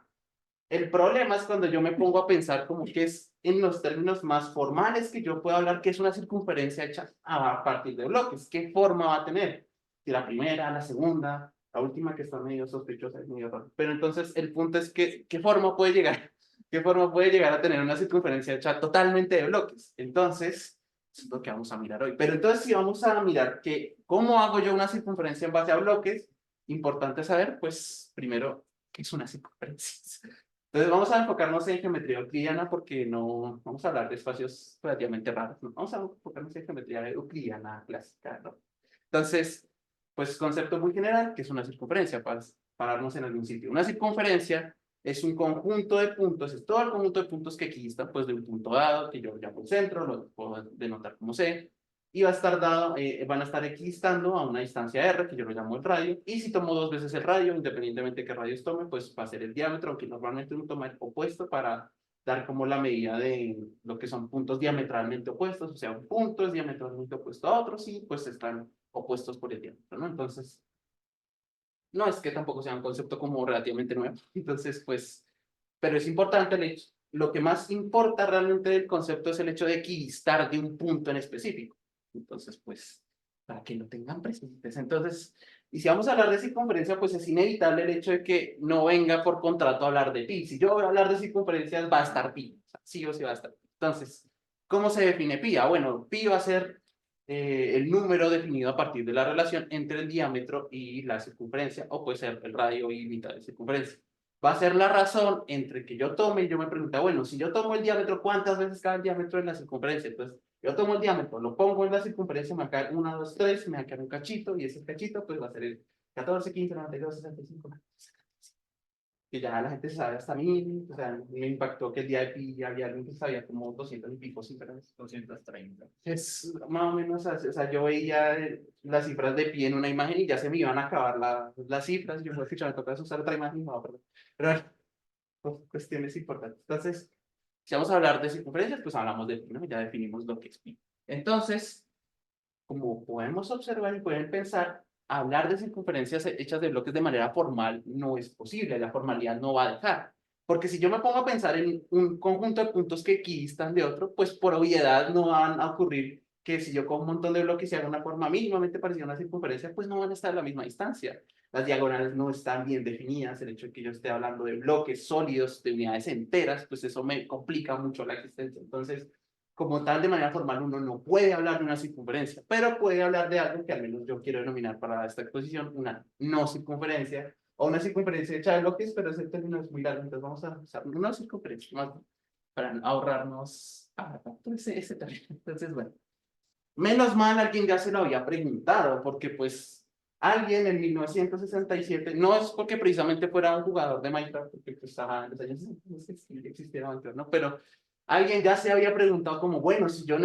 El problema es cuando yo me pongo a pensar como que es en los términos más formales que yo puedo hablar que es una circunferencia hecha a partir de bloques. ¿Qué forma va a tener? Si la primera, la segunda, la última que está medio sospechosa, es medio raro. Pero entonces el punto es que, ¿qué forma puede llegar? ¿Qué forma puede llegar a tener una circunferencia hecha totalmente de bloques? Entonces, eso es lo que vamos a mirar hoy. Pero entonces si vamos a mirar que, ¿cómo hago yo una circunferencia en base a bloques? Importante saber, pues, primero, ¿qué es una circunferencia? Entonces vamos a enfocarnos en geometría euclidiana porque no vamos a hablar de espacios relativamente raros, ¿no? Vamos a enfocarnos en geometría euclidiana clásica, ¿no? Entonces, pues concepto muy general, que es una circunferencia, para pararnos en algún sitio. Una circunferencia es un conjunto de puntos, es todo el conjunto de puntos que aquí están, pues de un punto dado, que yo llamo el centro, lo puedo denotar como C,
y va a estar dado, van a estar equidistando a una distancia r, que yo lo llamo el radio, y si tomo 2 veces el radio, independientemente de qué radios tome, pues va a ser el diámetro, aunque normalmente uno toma el opuesto para dar como la medida de lo que son puntos diametralmente opuestos, o sea, un punto es diametralmente opuesto a otro, sí, pues están opuestos por el diámetro, ¿no? Entonces, no es que tampoco sea un concepto como relativamente nuevo, entonces, pues, pero es importante el hecho, lo que más importa realmente del concepto es el hecho de equidistar de un punto en específico. Entonces, pues, para que lo tengan presentes. Entonces, y si vamos a hablar de circunferencia, pues es inevitable el hecho de que no venga por contrato a hablar de pi. Si yo voy a hablar de circunferencias, va a estar pi. O sea, sí o sí va a estar pi. Entonces, ¿cómo se define pi? Ah, bueno, pi va a ser el número definido a partir de la relación entre el diámetro y la circunferencia, o puede ser el radio y mitad de circunferencia. Va a ser la razón entre que yo tome y yo me pregunto, bueno, si yo tomo el diámetro, ¿cuántas veces cabe el diámetro en la circunferencia? Entonces, yo tomo el diámetro, lo pongo en la circunferencia, me va a caer 1, 2, 3, me va a caer un cachito, y ese cachito pues va a ser el 14, 15, 92, 65. Que ya la gente sabe hasta mí, o sea, me impactó que el día de pi había alguien que sabía como 200 y pico cifras.
230.
Es más o menos así, o sea, yo veía las cifras de pi en una imagen y ya se me iban a acabar las cifras, yo me toca usar otra imagen, no, perdón. Pero bueno, cuestiones importantes. Entonces, si vamos a hablar de circunferencias, pues hablamos de pi, ¿no? Ya definimos lo que es pi. Entonces, como podemos observar y pueden pensar, hablar de circunferencias hechas de bloques de manera formal no es posible, la formalidad no va a dejar. Porque si yo me pongo a pensar en un conjunto de puntos que equidistan de otro, pues por obviedad no van a ocurrir que si yo cojo un montón de bloques y hago una forma mínimamente parecida a una circunferencia, pues no van a estar a la misma distancia. Las diagonales no están bien definidas, el hecho de que yo esté hablando de bloques sólidos, de unidades enteras, pues eso me complica mucho la existencia. Entonces, como tal, de manera formal, uno no puede hablar de una circunferencia, pero puede hablar de algo que al menos yo quiero denominar para esta exposición una no circunferencia, o una circunferencia hecha de bloques, pero ese término es muy largo, entonces vamos a usar una circunferencia, más para ahorrarnos ese término. Entonces, bueno, menos mal alguien ya se lo había preguntado, porque pues alguien en 1967, no es porque precisamente fuera un jugador de Minecraft, porque pues estaba en los años 60, no sé si existiera Minecraft, ¿no? Pero alguien ya se había preguntado como, bueno, si yo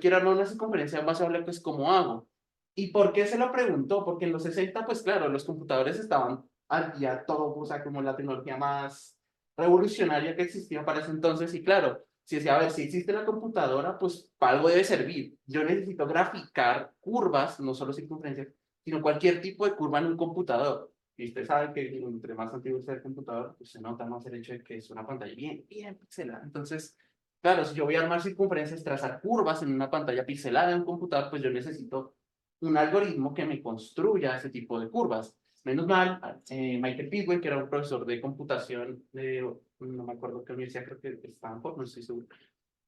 quiero armar una circunferencia más hablar, pues ¿cómo hago? ¿Y por qué se lo preguntó? Porque en los 60, pues claro, los computadores estaban al día todo, o sea, como la tecnología más revolucionaria que existía para ese entonces, y claro, si decía, a ver, si existe la computadora, pues para algo debe servir. Yo necesito graficar curvas, no solo circunferencias, sino cualquier tipo de curva en un computador. Y usted sabe que entre más antiguo sea el computador, pues se nota más el hecho de que es una pantalla bien pixelada. Entonces, claro, si yo voy a armar circunferencias, trazar curvas en una pantalla pixelada en un computador, pues yo necesito un algoritmo que me construya ese tipo de curvas. Menos mal, Michael Pitwin, que era un profesor de computación de, no me acuerdo qué universidad, creo que de Stanford, no estoy seguro,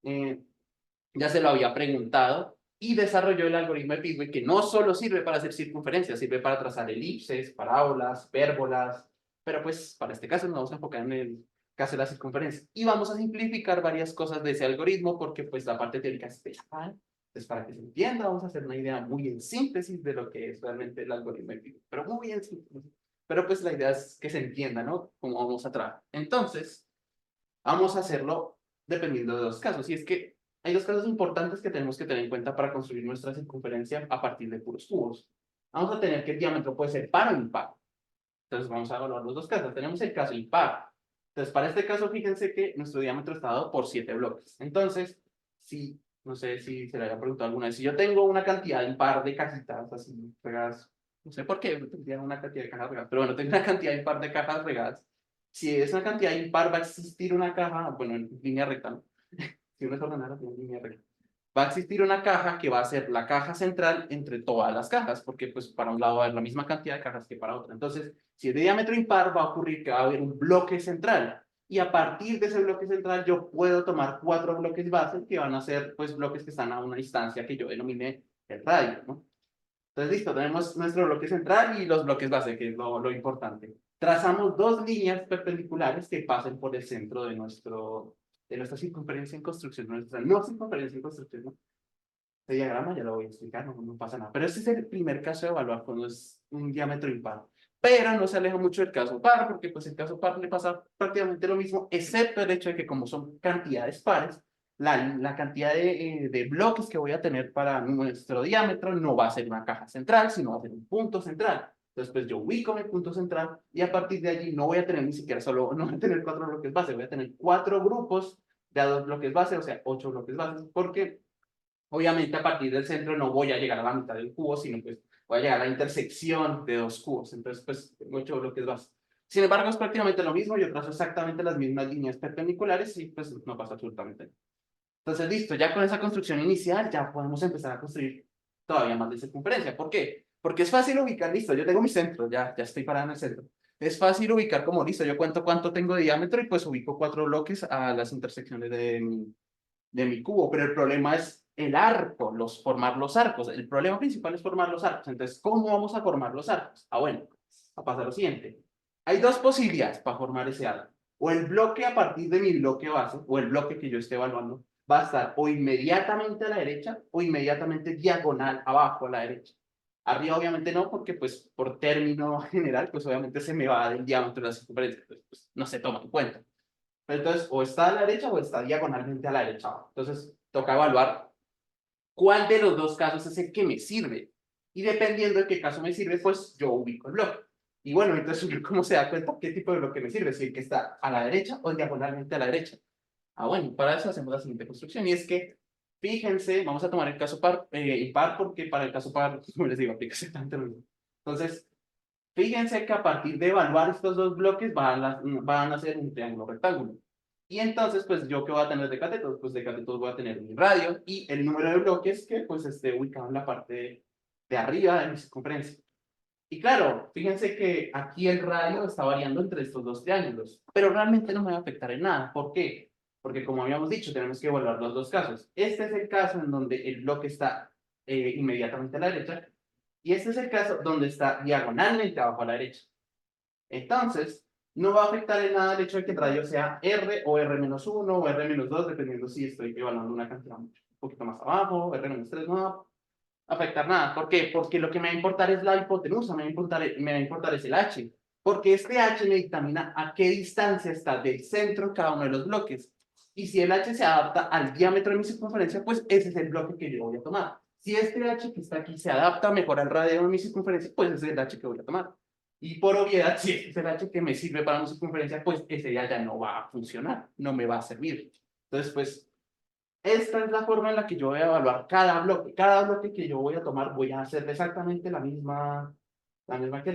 ya se lo había preguntado y desarrolló el algoritmo de Pitwin, que no solo sirve para hacer circunferencias, sirve para trazar elipses, parábolas, pérbolas, pero pues para este caso nos vamos a enfocar en el caso de la circunferencia y vamos a simplificar varias cosas de ese algoritmo porque pues la parte teórica es pesada. Entonces, para que se entienda, vamos a hacer una idea muy en síntesis de lo que es realmente el algoritmo de Pitwin, pero muy en síntesis. Pero pues la idea es que se entienda, ¿no? Cómo vamos a trabajar. Entonces, vamos a hacerlo dependiendo de dos casos. Y es que hay dos casos importantes que tenemos que tener en cuenta para construir nuestra circunferencia a partir de puros cubos. Vamos a tener que el diámetro puede ser par o impar. Entonces vamos a evaluar los dos casos. Tenemos el caso impar. Entonces, para este caso, fíjense que nuestro diámetro está dado por 7 bloques. Entonces, si, no sé si se le haya preguntado alguna vez, si yo tengo una cantidad impar de cajitas así regadas, no sé por qué, no tendría una cantidad de cajas regadas, pero bueno, tengo una cantidad impar de cajas regadas. Si es una cantidad impar, va a existir una caja, bueno, en línea recta, ¿no? Si uno es ordenado, en línea recta. Va a existir una caja que va a ser la caja central entre todas las cajas, porque pues para un lado va a haber la misma cantidad de cajas que para otra. Entonces, si es de diámetro impar, va a ocurrir que va a haber un bloque central. Y a partir de ese bloque central, yo puedo tomar 4 bloques base que van a ser pues bloques que están a una distancia que yo denominé el radio, ¿no? Entonces, listo, tenemos nuestro bloque central y los bloques base, que es lo importante. Trazamos 2 líneas perpendiculares que pasen por el centro de nuestra circunferencia en construcción, nuestra no circunferencia en construcción, ¿no? Este diagrama ya lo voy a explicar, no pasa nada. Pero este es el primer caso de evaluar cuando es un diámetro impar. Pero no se aleja mucho del caso par, porque pues el caso par le pasa prácticamente lo mismo, excepto el hecho de que como son cantidades pares, la cantidad de bloques que voy a tener para nuestro diámetro no va a ser una caja central, sino va a ser un punto central. Entonces, pues yo ubico mi punto central y a partir de allí no voy a tener ni siquiera no voy a tener 4 bloques base, voy a tener 4 grupos de a 2 bloques base, o sea, 8 bloques base, porque obviamente a partir del centro no voy a llegar a la mitad del cubo, sino pues voy a llegar a la intersección de 2 cubos. Entonces, pues tengo 8 bloques base. Sin embargo, es prácticamente lo mismo, yo trazo exactamente las mismas líneas perpendiculares y pues no pasa absolutamente nada. Entonces, listo, ya con esa construcción inicial ya podemos empezar a construir todavía más de circunferencia. ¿Por qué? Porque es fácil ubicar, listo, yo tengo mi centro, ya estoy parado en el centro. Es fácil ubicar como, listo, yo cuento cuánto tengo de diámetro y pues ubico 4 bloques a las intersecciones de mi cubo, pero el problema es el arco, formar los arcos. El problema principal es formar los arcos. Entonces, ¿cómo vamos a formar los arcos? Ah, bueno, a pasar lo siguiente. Hay 2 posibilidades para formar ese arco. O el bloque a partir de mi bloque base, o el bloque que yo esté evaluando, va a estar o inmediatamente a la derecha o inmediatamente diagonal abajo a la derecha. Arriba obviamente no, porque pues por término general, pues obviamente se me va del diámetro de la circunferencia, pues no se toma en cuenta. Entonces, o está a la derecha o está diagonalmente a la derecha. Entonces, toca evaluar cuál de los 2 casos es el que me sirve. Y dependiendo de qué caso me sirve, pues yo ubico el bloque. Y bueno, entonces, ¿cómo se da cuenta qué tipo de bloque me sirve? Si el que está a la derecha o diagonalmente a la derecha. Ah, bueno, para eso hacemos la siguiente construcción. Y es que, fíjense, vamos a tomar el caso impar, porque para el caso par, como les digo, aplica exactamente lo mismo. Entonces, fíjense que a partir de evaluar estos 2 bloques van a ser un triángulo rectángulo. Y entonces, pues, ¿yo qué voy a tener de catetos? Pues de catetos voy a tener mi radio y el número de bloques que, pues, esté ubicado en la parte de arriba de mi circunferencia. Y claro, fíjense que aquí el radio está variando entre estos 2 triángulos, pero realmente no me va a afectar en nada. ¿Por qué? Porque como habíamos dicho, tenemos que evaluar los 2 casos. Este es el caso en donde el bloque está inmediatamente a la derecha y este es el caso donde está diagonalmente abajo a la derecha. Entonces, no va a afectar en nada el hecho de que el radio sea R o R-1 o R-2, dependiendo si estoy evaluando una cantidad un poquito más abajo, R-3 no va a afectar nada. ¿Por qué? Porque lo que me va a importar es la hipotenusa, me va a importar es el H. Porque este H me dictamina a qué distancia está del centro cada uno de los bloques. Y si el H se adapta al diámetro de mi circunferencia, pues ese es el bloque que yo voy a tomar. Si este H que está aquí se adapta mejor al radio de mi circunferencia, pues ese es el H que voy a tomar. Y por obviedad, si este es el H que me sirve para mi circunferencia, pues ese ya no va a funcionar, no me va a servir. Entonces, pues, esta es la forma en la que yo voy a evaluar cada bloque. Cada bloque que yo voy a tomar, voy a hacer exactamente la misma que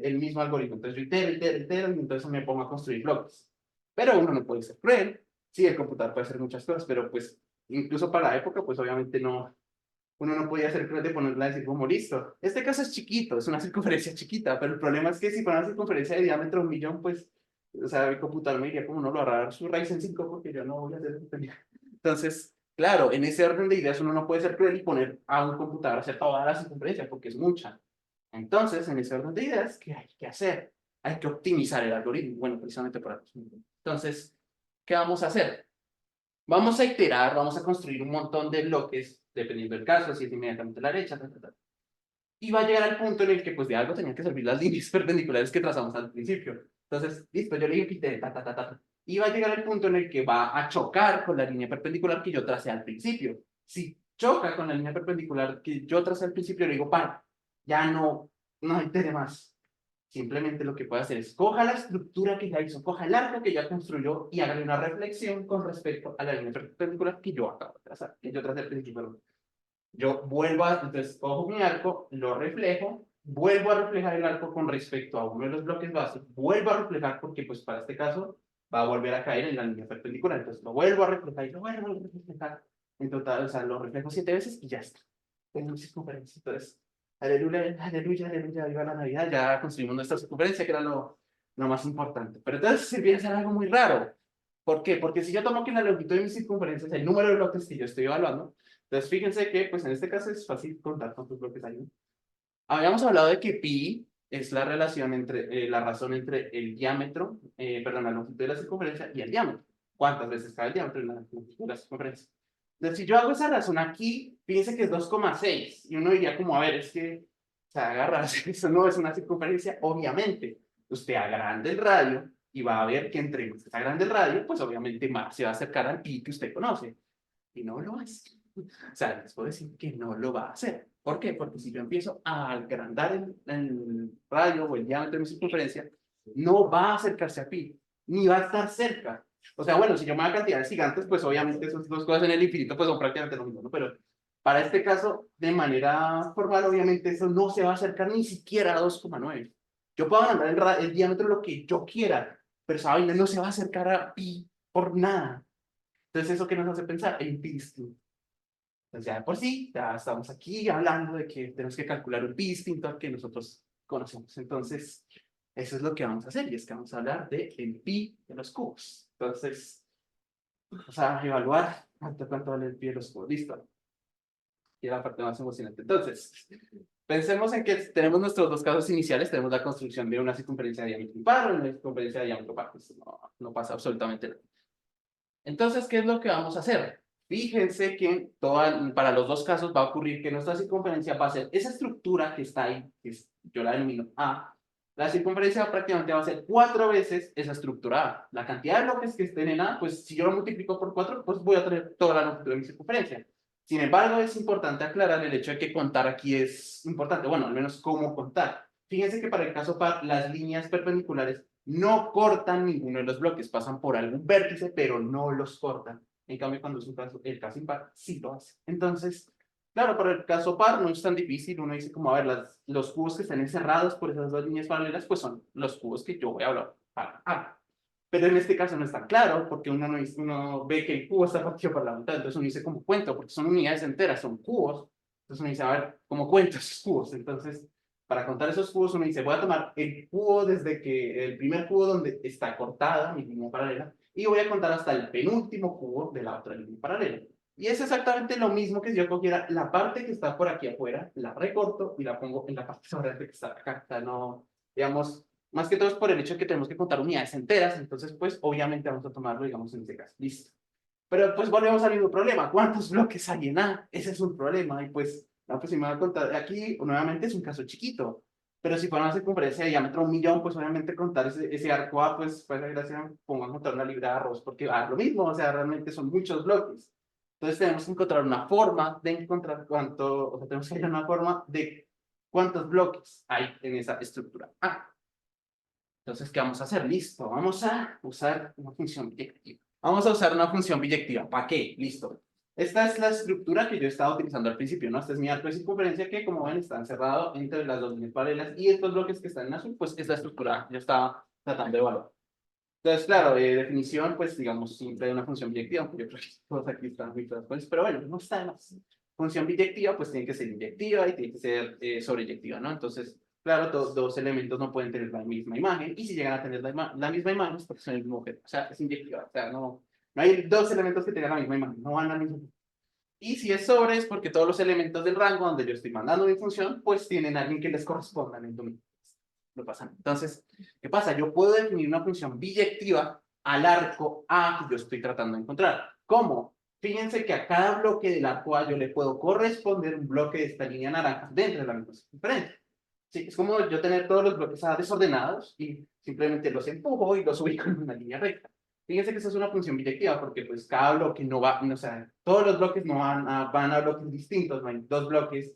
el mismo algoritmo. Entonces, yo itero, y entonces me pongo a construir bloques. Pero uno no puede ser cruel. Sí, el computador puede hacer muchas cosas, pero pues, incluso para la época, pues obviamente no, uno no podía ser cruel de ponerla a decir como listo. Este caso es chiquito, es una circunferencia chiquita, pero el problema es que si fuera una circunferencia de diámetro 1.000.000, pues, o sea, el computador me diría como no lo agarrar su raíz en 5 porque yo no voy a hacer eso. Entonces, claro, en ese orden de ideas uno no puede ser cruel y poner a un computador a hacer toda la circunferencia porque es mucha. Entonces, en ese orden de ideas, ¿qué hay que hacer? Hay que optimizar el algoritmo. Bueno, precisamente para eso. Entonces, ¿qué vamos a hacer? Vamos a iterar, vamos a construir un montón de bloques, dependiendo del caso, si es inmediatamente a la derecha, y va a llegar al punto en el que, pues, de algo tenían que servir las líneas perpendiculares que trazamos al principio. Entonces, listo, yo le digo que itere, y va a llegar al punto en el que va a chocar con la línea perpendicular que yo tracé al principio. Si choca con la línea perpendicular que yo tracé al principio, le digo, para, ya no itere más. Simplemente lo que puede hacer es coja la estructura que ya hizo, coja el arco que ya construyó y hágale una reflexión con respecto a la línea perpendicular que yo acabo de trazar, que yo tracé al principio. Yo entonces cojo mi arco, lo reflejo, vuelvo a reflejar el arco con respecto a uno de los bloques base, vuelvo a reflejar porque pues para este caso va a volver a caer en la línea perpendicular, entonces lo vuelvo a reflejar y lo vuelvo a reflejar. En total, o sea, lo reflejo 7 veces y ya está. Tengo circunferencia. Entonces, aleluya, aleluya, aleluya, viva la Navidad, ya construimos nuestra circunferencia, que era lo más importante. Pero entonces se empieza a hacer algo muy raro. ¿Por qué? Porque si yo tomo que la longitud de mi circunferencia es el número de bloques que yo estoy evaluando, entonces fíjense que pues en este caso es fácil contar cuántos bloques hay, ¿no? Habíamos hablado de que pi es la relación entre, la razón entre el diámetro, perdón, la longitud de la circunferencia y el diámetro. ¿Cuántas veces cae el diámetro en la longitud de la circunferencia? Entonces, si yo hago esa razón aquí, fíjense que es 2,6. Y uno diría como, a ver, es que, o sea, agarra, eso no es una circunferencia. Obviamente, usted agranda el radio y va a ver que entre más está grande el radio, pues obviamente más se va a acercar al pi que usted conoce. y no lo hace. O sea, les puedo decir que no lo va a hacer. ¿Por qué? Porque si yo empiezo a agrandar el radio o el diámetro de mi circunferencia, no va a acercarse a pi, ni va a estar cerca. O sea, bueno, si yo me voy a cantidades gigantes, pues obviamente esas dos cosas en el infinito pues son prácticamente lo mismo, ¿no? Pero para este caso, de manera formal, obviamente eso no se va a acercar ni siquiera a 2,9. Yo puedo agrandar el diámetro lo que yo quiera, pero esa vaina no se va a acercar a pi por nada. Entonces, ¿eso qué nos hace pensar? En pi distinto. Entonces, ya de por sí, ya estamos aquí hablando de que tenemos que calcular un pi distinto al que nosotros conocemos. Entonces, eso es lo que vamos a hacer, y es que vamos a hablar de el pi de los cubos. Entonces, vamos a evaluar cuánto vale el pi de los cubos. Listo. Y la parte más emocionante. Entonces, pensemos en que tenemos nuestros dos casos iniciales. Tenemos la construcción de una circunferencia de diámetro impar o una circunferencia de diámetro par. Pues no pasa absolutamente nada. Entonces, ¿qué es lo que vamos a hacer? Fíjense que para los dos casos va a ocurrir que nuestra circunferencia va a ser esa estructura que está ahí, yo la denomino A. La circunferencia prácticamente va a ser 4 veces esa estructura A. La cantidad de bloques que estén en A, pues si yo lo multiplico por 4, pues voy a tener toda la longitud de mi circunferencia. Sin embargo, es importante aclarar el hecho de que contar aquí es importante. Bueno, al menos cómo contar. Fíjense que para el caso par, las líneas perpendiculares no cortan ninguno de los bloques, pasan por algún vértice, pero no los cortan. En cambio, cuando es el caso impar, sí lo hace. Entonces, claro, para el caso par no es tan difícil. Uno dice como, a ver, los cubos que están encerrados por esas dos líneas paralelas, pues son los cubos que yo voy a hablar para A. Pero en este caso no es tan claro, porque uno ve que el cubo está partido por la mitad, entonces uno dice, ¿cómo cuento? Porque son unidades enteras, son cubos. Entonces uno dice, a ver, ¿cómo cuento esos cubos? Entonces, para contar esos cubos, uno dice, voy a tomar el cubo desde que, el primer cubo donde está cortada mi línea paralela, y voy a contar hasta el penúltimo cubo de la otra línea paralela. Y es exactamente lo mismo que si yo cogiera la parte que está por aquí afuera, la recorto y la pongo en la parte sobrante que está acá. O sea, no, digamos, más que todo es por el hecho de que tenemos que contar unidades enteras, entonces pues obviamente vamos a tomarlo, digamos, en este caso. Listo. Pero pues volvemos al mismo problema. ¿Cuántos bloques hay en A? Ese es un problema. Y pues, no, pues si me voy a contar aquí, nuevamente es un caso chiquito. Pero si fuera una circunferencia de diámetro 1.000.000, pues obviamente contar ese arco A, pues gracia, pongan a contar una libra de arroz, porque va a dar lo mismo, o sea, realmente son muchos bloques. Entonces tenemos que encontrar una forma de encontrar cuánto, o sea, tenemos que hallar una forma de cuántos bloques hay en esa estructura A. Entonces, ¿qué vamos a hacer? Listo, vamos a usar una función biyectiva. Vamos a usar una función biyectiva. ¿Para qué? Listo. Esta es la estructura que yo estaba utilizando al principio, ¿no? Este es mi arco de circunferencia que, como ven, está encerrado entre las dos líneas paralelas, y estos bloques que están en azul, pues es la estructura que yo estaba tratando de evaluar. Entonces, claro, definición, pues digamos, simple de una función biyectiva, aunque yo creo que todos aquí están muy transparentes, pero bueno, no está de más. Función biyectiva, pues tiene que ser inyectiva y tiene que ser sobreyectiva, ¿no? Entonces, claro, dos elementos no pueden tener la misma imagen, y si llegan a tener la misma imagen, pues son el mismo objeto. O sea, es inyectiva, o sea, no hay dos elementos que tengan la misma imagen, no van al mismo. Y si es sobre, es porque todos los elementos del rango donde yo estoy mandando mi función, pues tienen a alguien que les corresponda en el dominio. Lo pasan. Entonces, ¿qué pasa? Yo puedo definir una función biyectiva al arco A que yo estoy tratando de encontrar. ¿Cómo? Fíjense que a cada bloque del arco A yo le puedo corresponder un bloque de esta línea naranja dentro de la misma circunferencia. Sí, es como yo tener todos los bloques A desordenados y simplemente los empujo y los ubico en una línea recta. Fíjense que esa es una función biyectiva porque pues cada bloque no va, o sea, todos los bloques no van a bloques distintos, no hay dos bloques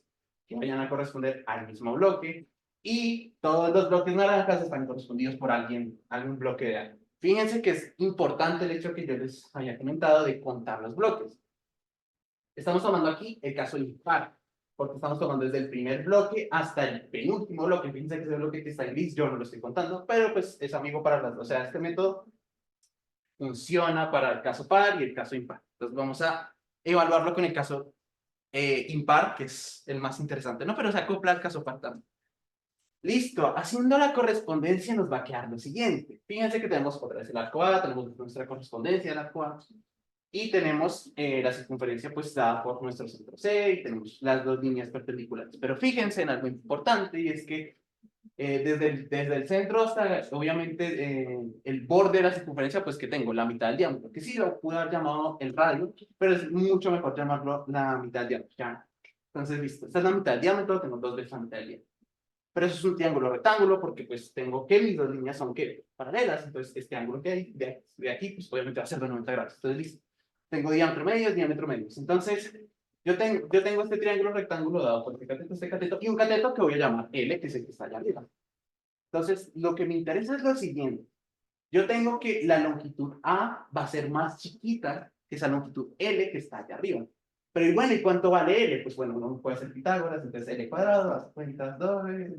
que vayan a corresponder al mismo bloque, y todos los bloques naranjas están correspondidos por algún bloque de algo. Fíjense que es importante el hecho que yo les había comentado de contar los bloques. Estamos tomando aquí el caso impar, porque estamos tomando desde el primer bloque hasta el penúltimo bloque. Fíjense que ese bloque que está en gris yo no lo estoy contando, pero pues es amigo para las dos. O sea, este método funciona para el caso par y el caso impar. Entonces vamos a evaluarlo con el caso impar, que es el más interesante, ¿no? Pero se acopla al caso par también. Listo, haciendo la correspondencia nos va a quedar lo siguiente. Fíjense que tenemos otra vez el arco A, tenemos nuestra correspondencia del arco A, y tenemos la circunferencia pues dada por nuestro centro C, y tenemos las dos líneas perpendiculares. Pero fíjense en algo importante, y es que desde el centro hasta, obviamente, el borde de la circunferencia, pues que tengo la mitad del diámetro, que sí lo pude haber llamado el radio, pero es mucho mejor llamarlo la mitad del diámetro. Ya. Entonces, listo, esta es la mitad del diámetro, tengo dos veces la mitad del diámetro. Pero eso es un triángulo rectángulo porque pues tengo que mis dos líneas son ¿qué? Paralelas. Entonces este ángulo que hay de aquí pues obviamente va a ser de 90 grados. Entonces listo. tengo diámetro medio, diámetro medio. Entonces, yo tengo este triángulo rectángulo dado por este cateto y un cateto que voy a llamar L, que es el que está allá arriba. Entonces, lo que me interesa es lo siguiente. Yo tengo que la longitud A va a ser más chiquita que esa longitud L que está allá arriba. Pero y bueno, ¿y cuánto vale L? Pues bueno, uno puede hacer Pitágoras, entonces L cuadrado, las cuentas doble,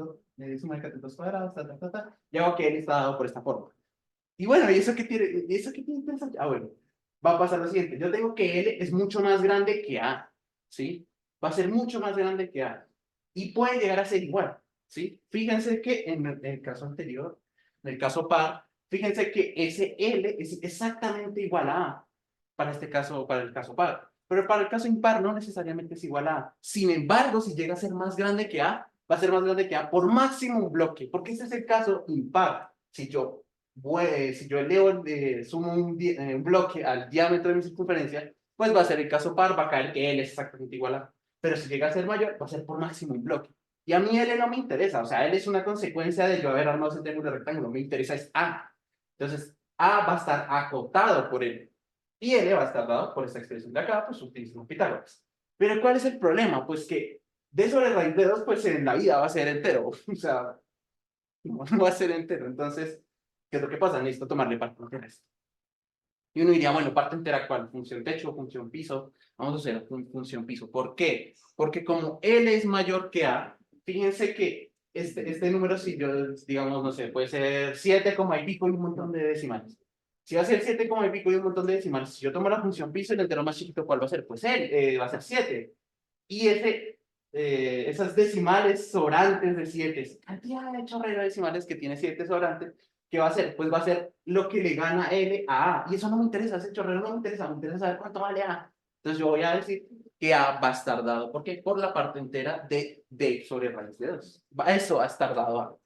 suma de catetos cuadrados, y hago que L está dado por esta forma. Y bueno, ¿y eso qué tiene? ¿Y eso qué tiene que pensar? Ah, bueno, va a pasar lo siguiente. Yo tengo que L es mucho más grande que A, ¿sí? Va a ser mucho más grande que A. Y puede llegar a ser igual, ¿sí? Fíjense que en el caso anterior, en el caso par, fíjense que ese L es exactamente igual a A, para este caso, para el caso par. Pero para el caso impar no necesariamente es igual a A. Sin embargo, si llega a ser más grande que A, va a ser más grande que A por máximo un bloque, porque ese es el caso impar. Si yo elevo, sumo un bloque al diámetro de mi circunferencia, pues va a ser el caso par, va a caer que L es exactamente igual a. Pero si llega a ser mayor, va a ser por máximo un bloque. Y a mí L no me interesa, o sea, L es una consecuencia de yo haber armado ese triángulo rectángulo, me interesa es A. Entonces, A va a estar acotado por L. Y L va a estar dado por esta expresión de acá, pues utilizamos Pitágoras. Pero ¿cuál es el problema? Pues que D sobre raíz de 2, pues en la vida va a ser entero. O sea, no va a ser entero. Entonces, ¿qué es lo que pasa? Necesito tomarle parte entera a esto. Y uno diría, bueno, parte entera, ¿cuál? ¿Función techo, función piso? Vamos a hacer función piso. ¿Por qué? Porque como L es mayor que A, fíjense que este número, si yo, digamos, no sé, puede ser 7, y pico y un montón de decimales. Si va a ser 7, y pico y un montón de decimales, si yo tomo la función piso, el entero más chiquito, ¿cuál va a ser? Pues va a ser 7. Y esas decimales sobrantes de 7, esa cantidad de chorrero de decimales que tiene 7 sobrantes, ¿qué va a hacer? Pues va a ser lo que le gana L a A. Y eso no me interesa, ese chorrero no me interesa saber cuánto vale A. Entonces yo voy a decir que A va a estar dado. ¿Por qué? Por la parte entera de D sobre raíz de 2. Eso va a estar dado A.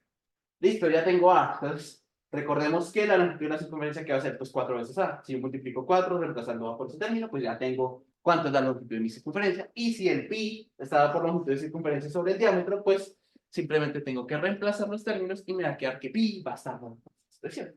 Listo, ya tengo A. Entonces, recordemos que la longitud de la circunferencia que va a ser pues 4 veces A. Si yo multiplico 4, reemplazando A por ese término, pues ya tengo cuánto es la longitud de mi circunferencia. Y si el pi está dado por longitud de circunferencia sobre el diámetro, pues simplemente tengo que reemplazar los términos y me va a quedar que pi va a estar dado por esta expresión.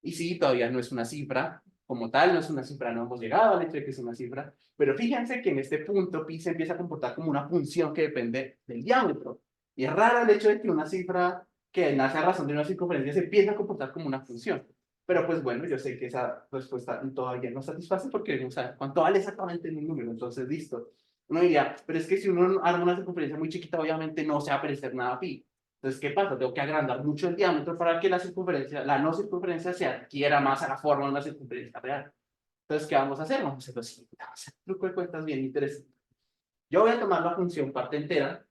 Y sí, todavía no es una cifra, como tal, no es una cifra, no hemos llegado al hecho de que es una cifra, pero fíjense que en este punto pi se empieza a comportar como una función que depende del diámetro. Y es raro el hecho de que una cifra que nace a razón de una circunferencia se empieza a comportar como una función. Pero pues bueno, yo sé que esa respuesta todavía no satisface porque no sabe cuánto vale exactamente un número, entonces listo. Uno diría, pero es que si uno arma una circunferencia muy chiquita, obviamente no se va a parecer nada a pi. Entonces, ¿qué pasa? Tengo que agrandar mucho el diámetro para que la circunferencia, la no circunferencia, se adquiera más a la forma de una circunferencia real. Entonces, ¿qué vamos a hacer? Vamos a hacer lo siguiente. Vamos a hacer un truco de cuentas bien interesante. Yo voy a tomar la función parte entera.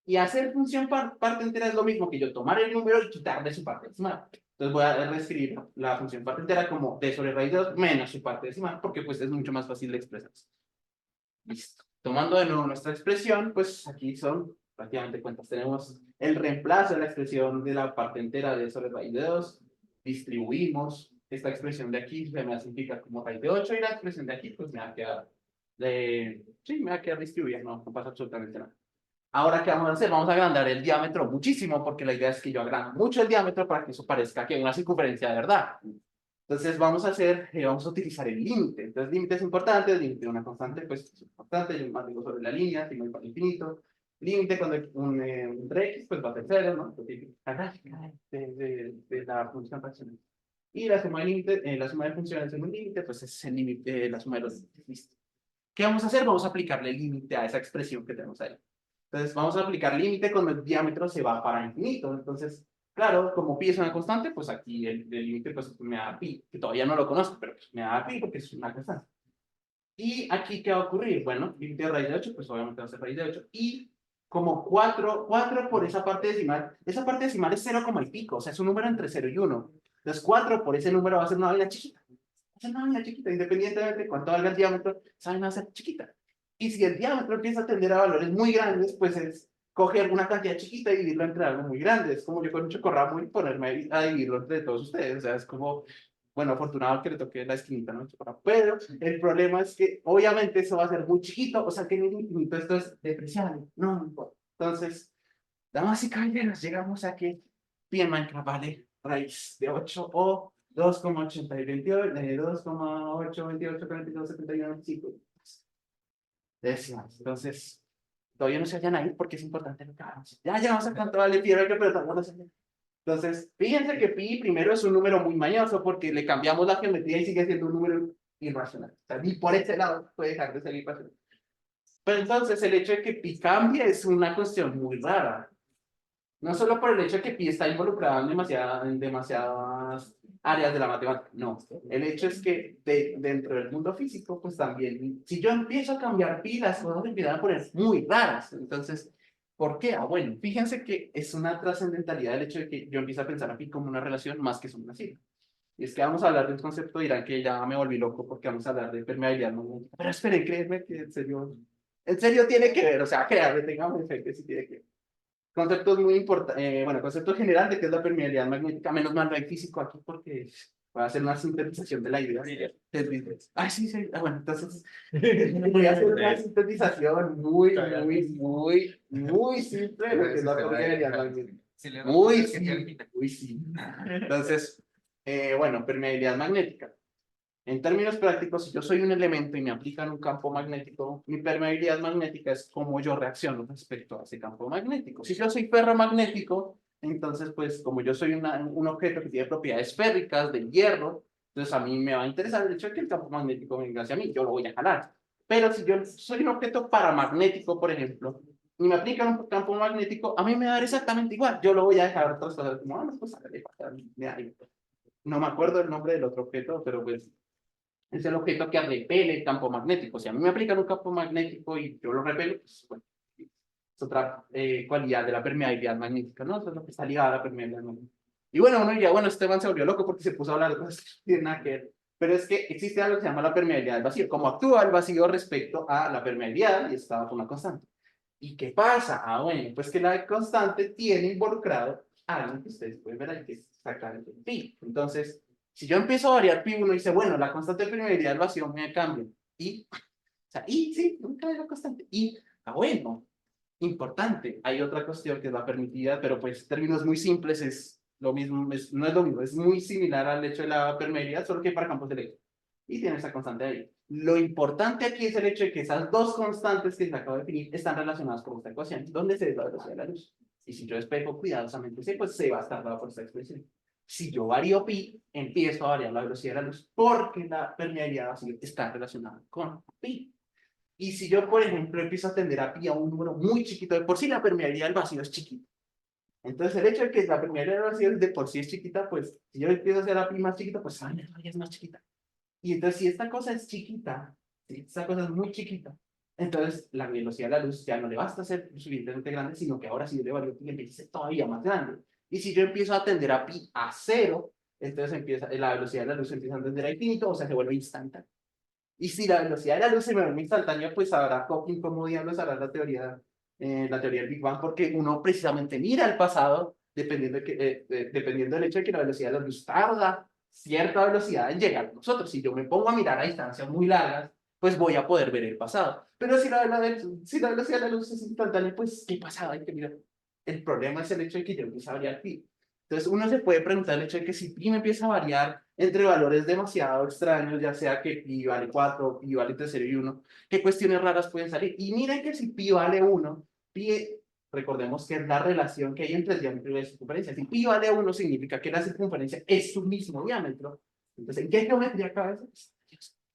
Y hacer función parte entera es lo mismo que yo tomar el número y quitarle su parte decimal. Entonces voy a reescribir la función parte entera como d sobre raíz de 2 menos su parte decimal, porque pues es mucho más fácil de expresarse. Listo. Tomando de nuevo nuestra expresión, pues aquí son prácticamente cuentas. Tenemos el reemplazo de la expresión de la parte entera de sobre raíz de 2. Distribuimos esta expresión de aquí, se me va a simplificar como raíz de 8 y la expresión de aquí pues me va a quedar, sí, me va a quedar distribuida, no pasa absolutamente nada. Ahora, ¿qué vamos a hacer? Vamos a agrandar el diámetro muchísimo, porque la idea es que yo agrande mucho el diámetro para que eso parezca que es una circunferencia de verdad. Entonces vamos a utilizar el límite. Entonces límite es importante, el límite de una constante pues es importante, yo mantengo sobre la línea, tengo el para infinito. Límite cuando un x pues va a ser 0, ¿no? La gráfica de la función racional. Y la suma de límite, la suma de funciones en un límite, pues es el límite, la suma de los límites. Listo. ¿Qué vamos a hacer? Vamos a aplicarle límite a esa expresión que tenemos ahí. Entonces vamos a aplicar límite cuando el diámetro se va para infinito. Entonces, claro, como pi es una constante, pues aquí el límite pues me da pi, que todavía no lo conozco, pero pues me da pi porque es una constante. Y aquí, ¿qué va a ocurrir? Bueno, límite de raíz de 8, pues obviamente va a ser raíz de 8. Y como 4 por esa parte decimal es 0, y pico, o sea, es un número entre 0 y 1. Entonces 4 por ese número va a ser una vaina chiquita. Va a ser una vaina chiquita, independientemente de cuánto valga el diámetro, esa vaina va a ser chiquita. Y si el diámetro empieza a tender a valores muy grandes, pues es coger una cantidad chiquita y dividirlo entre algo muy grande. Es como yo con un chocorramo y ponerme a dividirlo entre todos ustedes. O sea, es como, bueno, afortunado que le toque la esquinita, ¿no? Pero el problema es que obviamente eso va a ser muy chiquito, o sea que en el infinito esto es depreciable. No importa. Entonces, damas y caballeros, llegamos a que pi en Minecraft vale raíz de 8 o 2,828, 2,828, 42, 71, 25. Décimas. Entonces, todavía no se vayan a ir porque es importante lo que hagamos. Ya llegamos a cuánto vale pi, pero todavía no se vayan. Entonces, fíjense que pi primero es un número muy mañoso porque le cambiamos la geometría y sigue siendo un número irracional. O sea, ni por ese lado puede dejar de ser irracional. Pero entonces, el hecho de que pi cambie es una cuestión muy rara. No solo por el hecho de que pi está involucrado en demasiadas áreas de la matemática, no. El hecho es que dentro del mundo físico, pues también, si yo empiezo a cambiar pi, las cosas empiezan a poner muy raras. Entonces, ¿por qué? Ah, bueno, fíjense que es una trascendentalidad el hecho de que yo empiezo a pensar a pi como una relación más que una cifra. Y es que vamos a hablar de un concepto, dirán que ya me volví loco porque vamos a hablar de permeabilidad magnética. Pero esperen, créanme que en serio tiene que ver, o sea, créanme, tengamos fe que sí tiene que ver. Conceptos muy importantes, bueno, concepto general de qué es la permeabilidad magnética, menos mal no hay físico aquí porque voy a hacer una sintetización de la idea. Ah, sí, sí, bueno, entonces voy a hacer una sintetización muy simple de lo que es la permeabilidad magnética. Muy simple, muy simple. Entonces, bueno, permeabilidad magnética. En términos prácticos, si yo soy un elemento y me aplican un campo magnético, mi permeabilidad magnética es cómo yo reacciono respecto a ese campo magnético. Si yo soy ferromagnético, entonces, pues, como yo soy un objeto que tiene propiedades férricas, de hierro, entonces a mí me va a interesar el hecho de que el campo magnético venga hacia mí, yo lo voy a jalar. Pero si yo soy un objeto paramagnético, por ejemplo, y me aplican un campo magnético, a mí me va a dar exactamente igual, yo lo voy a dejar otras cosas, como, pues, no me acuerdo el nombre del otro objeto, pero pues es el objeto que repele el campo magnético. Si a mí me aplican un campo magnético y yo lo repelo, pues bueno, es otra cualidad de la permeabilidad magnética, ¿no? Eso es lo que está ligado a la permeabilidad magnética. Y bueno, uno diría, bueno, Esteban se volvió loco porque se puso a hablar de cosas que no tienen nada que ver. Pero es que existe algo que se llama la permeabilidad del vacío. Cómo actúa el vacío respecto a la permeabilidad y está bajo una constante. ¿Y qué pasa? Ah, bueno, pues que la constante tiene involucrado algo que ustedes pueden ver ahí, que es exactamente el pi. Entonces, si yo empiezo a variar pi, uno dice, bueno, la constante de permeabilidad del vacío me cambia. Y, o sea, y sí, nunca es la constante. Y, ah, bueno, importante. Hay otra cuestión que es la permitividad, pero pues en términos muy simples es lo mismo, no es lo mismo, es muy similar al hecho de la permeabilidad, solo que para campos eléctricos. Y tiene esa constante ahí. Lo importante aquí es el hecho de que esas dos constantes que se acabo de definir están relacionadas con esta ecuación, donde se ve la velocidad de la luz. Y si yo despejo cuidadosamente C, pues C va a estar dado por esta expresión. Si yo varío pi, empiezo a variar la velocidad de la luz porque la permeabilidad vacío está relacionada con pi. Y si yo, por ejemplo, empiezo a tender a pi a un número muy chiquito, de por sí la permeabilidad del vacío es chiquita. Entonces, el hecho de que la permeabilidad del vacío de por sí es chiquita, pues si yo empiezo a hacer a pi más chiquita, pues la es más chiquita. Y entonces, si esta cosa es chiquita, si esta cosa es muy chiquita, entonces la velocidad de la luz ya no le basta ser suficientemente grande, sino que ahora sí le varía pi empieza a ser todavía más grande. Y si yo empiezo a tender a pi a cero, entonces la velocidad de la luz empieza a tender a infinito, o sea, se vuelve instantánea. Y si la velocidad de la luz se vuelve instantánea, pues habrá Hawking como diablos hará la teoría del Big Bang, porque uno precisamente mira al pasado, dependiendo del hecho de que la velocidad de la luz tarda cierta velocidad en llegar a nosotros. Si yo me pongo a mirar a distancias muy largas, pues voy a poder ver el pasado. Pero si la velocidad de la luz es instantánea, pues ¿qué pasado? Hay que mirar. El problema es el hecho de que yo empiezo a variar pi. Entonces uno se puede preguntar el hecho de que si pi me empieza a variar entre valores demasiado extraños, ya sea que pi vale 4, pi vale entre 0 y 1, ¿qué cuestiones raras pueden salir? Y miren que si pi vale 1, pi, recordemos que es la relación que hay entre el diámetro y la circunferencia. Si pi vale 1 significa que la circunferencia es su mismo diámetro. Entonces, ¿en qué geometría cabe eso?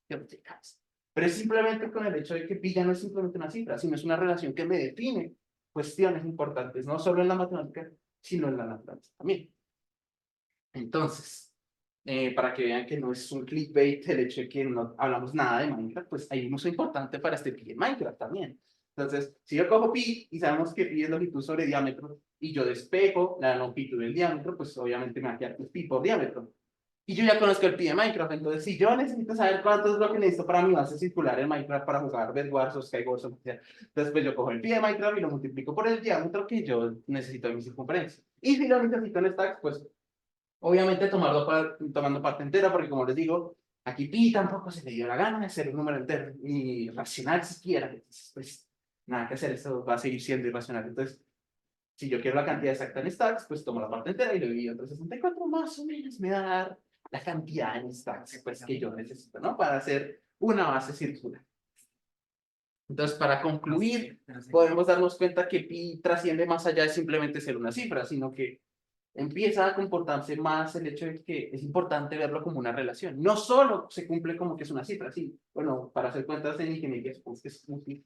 Geometría cabe eso. Pero es simplemente con el hecho de que pi ya no es simplemente una cifra, sino es una relación que me define cuestiones importantes, no solo en la matemática, sino en la naturaleza también. Entonces, para que vean que no es un clickbait el hecho de que no hablamos nada de Minecraft, pues hay un uso importante para este pi en Minecraft también. Entonces, si yo cojo pi y sabemos que pi es longitud sobre diámetro y yo despejo la longitud del diámetro, pues obviamente me va a quedar pi por diámetro. Y yo ya conozco el pi de Minecraft, entonces si yo necesito saber cuántos bloques necesito para mi base circular en Minecraft para jugar Bedwars o Skywars o lo que sea, entonces pues yo cojo el pi de Minecraft y lo multiplico por el diámetro que yo necesito de mi circunferencia. Y si lo necesito en stacks, pues obviamente tomando parte entera, porque como les digo, aquí pi tampoco se le dio la gana de ser un número entero, ni racional siquiera. Entonces, pues nada que hacer, esto va a seguir siendo irracional. Entonces, si yo quiero la cantidad exacta en stacks, pues tomo la parte entera y lo divido entre 64 más o menos, me da la cantidad de stacks pues, que yo necesito, ¿no? Para hacer una base circular. Entonces, para concluir, podemos darnos cuenta que pi trasciende más allá de simplemente ser una cifra, sino que empieza a comportarse más el hecho de que es importante verlo como una relación. No solo se cumple como que es una cifra, sí. Bueno, para hacer cuentas en ingeniería supongo que es útil,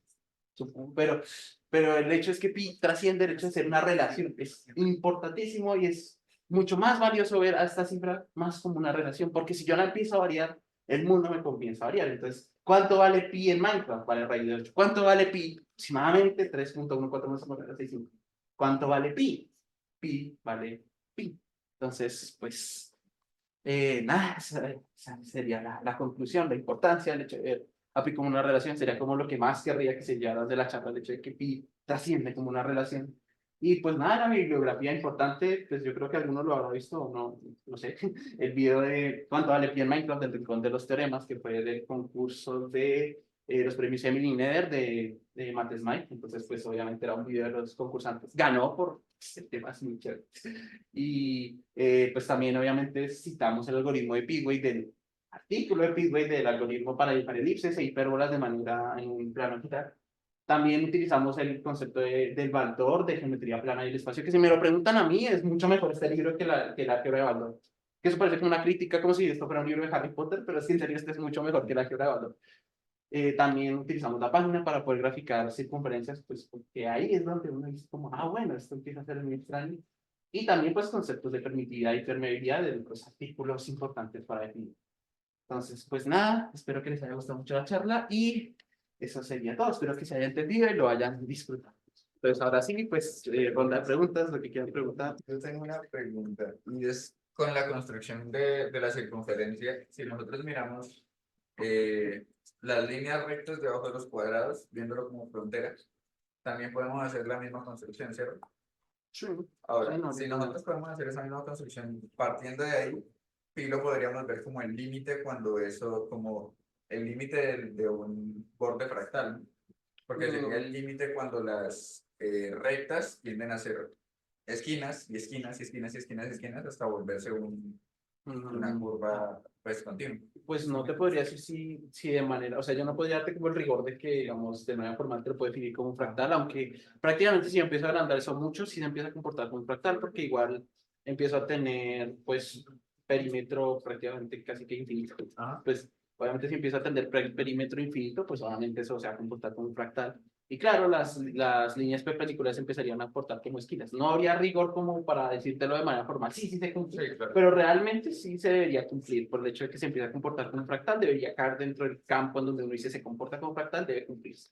supongo, pero el hecho es que pi trasciende el hecho de ser una relación. Es importantísimo y es mucho más valioso ver a esta cifra más como una relación, porque si yo la empiezo a variar, el mundo me comienza a variar. Entonces, ¿cuánto vale pi en Minecraft? Vale raíz de 8. ¿Cuánto vale pi? Aproximadamente 3.1465. ¿Cuánto vale pi? Pi vale pi. Entonces, pues, nada, esa sería la conclusión, la importancia del hecho de ver a pi como una relación, sería como lo que más querría que se llevara de la charla, el hecho de que pi trasciende como una relación. Y pues nada, la bibliografía importante, pues yo creo que alguno lo habrá visto, o no, no sé, el video de cuánto vale pi en Minecraft, del Rincón de los Teoremas, que fue del concurso de los premios Emily Nether de Mathesmite. Entonces, pues obviamente era un video de los concursantes. Ganó por el tema es muy chévere. Y pues también obviamente citamos el algoritmo de Pigway del artículo de Pigway del algoritmo para dibujar elipses e hipérbolas de manera en un plano quitar. También utilizamos el concepto del Baldor, de geometría plana y el espacio, que si me lo preguntan a mí, es mucho mejor este libro que la teoría de Baldor. Que eso parece como una crítica, como si esto fuera un libro de Harry Potter, pero es que en serio este es mucho mejor que la teoría de Baldor. También utilizamos la página para poder graficar circunferencias, pues porque ahí es donde uno dice como, ah, bueno, esto empieza a ser muy extraño. Y también pues conceptos de permitividad y permeabilidad de los artículos importantes para definir. Entonces, pues nada, espero que les haya gustado mucho la charla y eso sería todo. Espero que se haya entendido y lo hayan disfrutado. Entonces, ahora sí, pues, ronda de preguntas, lo que quieran preguntar.
Yo tengo una pregunta y es con la construcción de la circunferencia, si nosotros miramos las líneas rectas debajo de los cuadrados, viéndolo como fronteras, también podemos hacer la misma construcción, ¿cierto?
Sí.
Ahora,
Sí, no,
si
no,
nosotros podemos hacer esa misma construcción partiendo de ahí, sí lo podríamos ver como el límite cuando eso, como el límite de un borde fractal, ¿no? Porque sería el límite cuando las rectas tienden a ser esquinas y esquinas y esquinas y esquinas y esquinas hasta volverse una curva pues continua.
Pues no te podría decir si de manera, o sea, yo no podría darte como el rigor de que, digamos, de manera formal te lo puedo definir como un fractal, aunque prácticamente si yo empiezo a agrandar eso mucho, sí se empieza a comportar como un fractal, porque igual empiezo a tener, pues, perímetro prácticamente casi que infinito. Pues, obviamente si empiezo a tener perímetro infinito, pues obviamente eso se va a comportar como un fractal. Y claro, las líneas perpendiculares empezarían a aportar como esquinas. No habría rigor como para decírtelo de manera formal. Sí, sí se cumple,
Sí, claro.
pero realmente sí se debería cumplir. Por el hecho de que se empieza a comportar como un fractal, debería caer dentro del campo en donde uno dice se comporta como fractal, debe cumplirse.